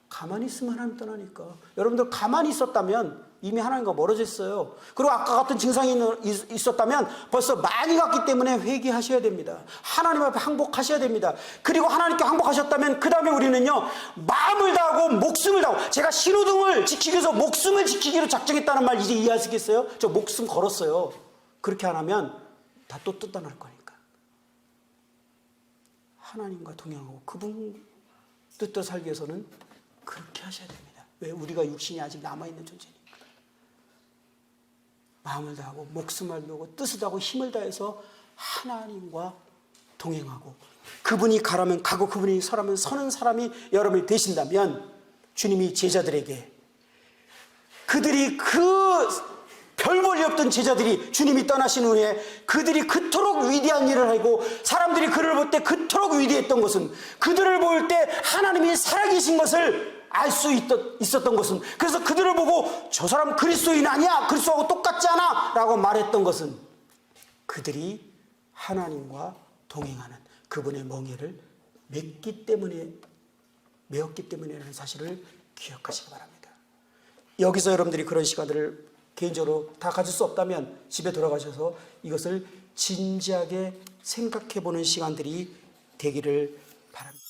가만히 있으면 하나님 떠나니까. 여러분들 가만히 있었다면 이미 하나님과 멀어졌어요. 그리고 아까 같은 증상이 있었다면 벌써 많이 갔기 때문에 회개하셔야 됩니다. 하나님 앞에 항복하셔야 됩니다. 그리고 하나님께 항복하셨다면 그 다음에 우리는요, 마음을 다하고 목숨을 다하고, 제가 신호등을 지키기 위해서 목숨을 지키기로 작정했다는 말 이제 이해할 수 있겠어요? 저 목숨 걸었어요. 그렇게 안 하면 다 또 떠날 거니까. 하나님과 동행하고 그분 뜻대로 살기 위해서는 그렇게 하셔야 됩니다. 왜? 우리가 육신이 아직 남아있는 존재니까. 마음을 다하고 목숨을 다하고 뜻을 다하고 힘을 다해서 하나님과 동행하고, 그분이 가라면 가고 그분이 서라면 서는 사람이 여러분이 되신다면, 주님이 제자들에게, 그들이 별 볼일 없던 제자들이 주님이 떠나신 후에 그들이 그토록 위대한 일을 하고 사람들이 그를 볼 때 그토록 위대했던 것은, 그들을 볼 때 하나님이 살아계신 것을 알 수 있었던 것은, 그래서 그들을 보고 저 사람 그리스도인 아니야? 그리스도하고 똑같지 않아? 라고 말했던 것은 그들이 하나님과 동행하는 그분의 멍에를 메었기 때문이라는 사실을 기억하시기 바랍니다. 여기서 여러분들이 그런 시간들을 개인적으로 다 가질 수 없다면 집에 돌아가셔서 이것을 진지하게 생각해 보는 시간들이 되기를 바랍니다.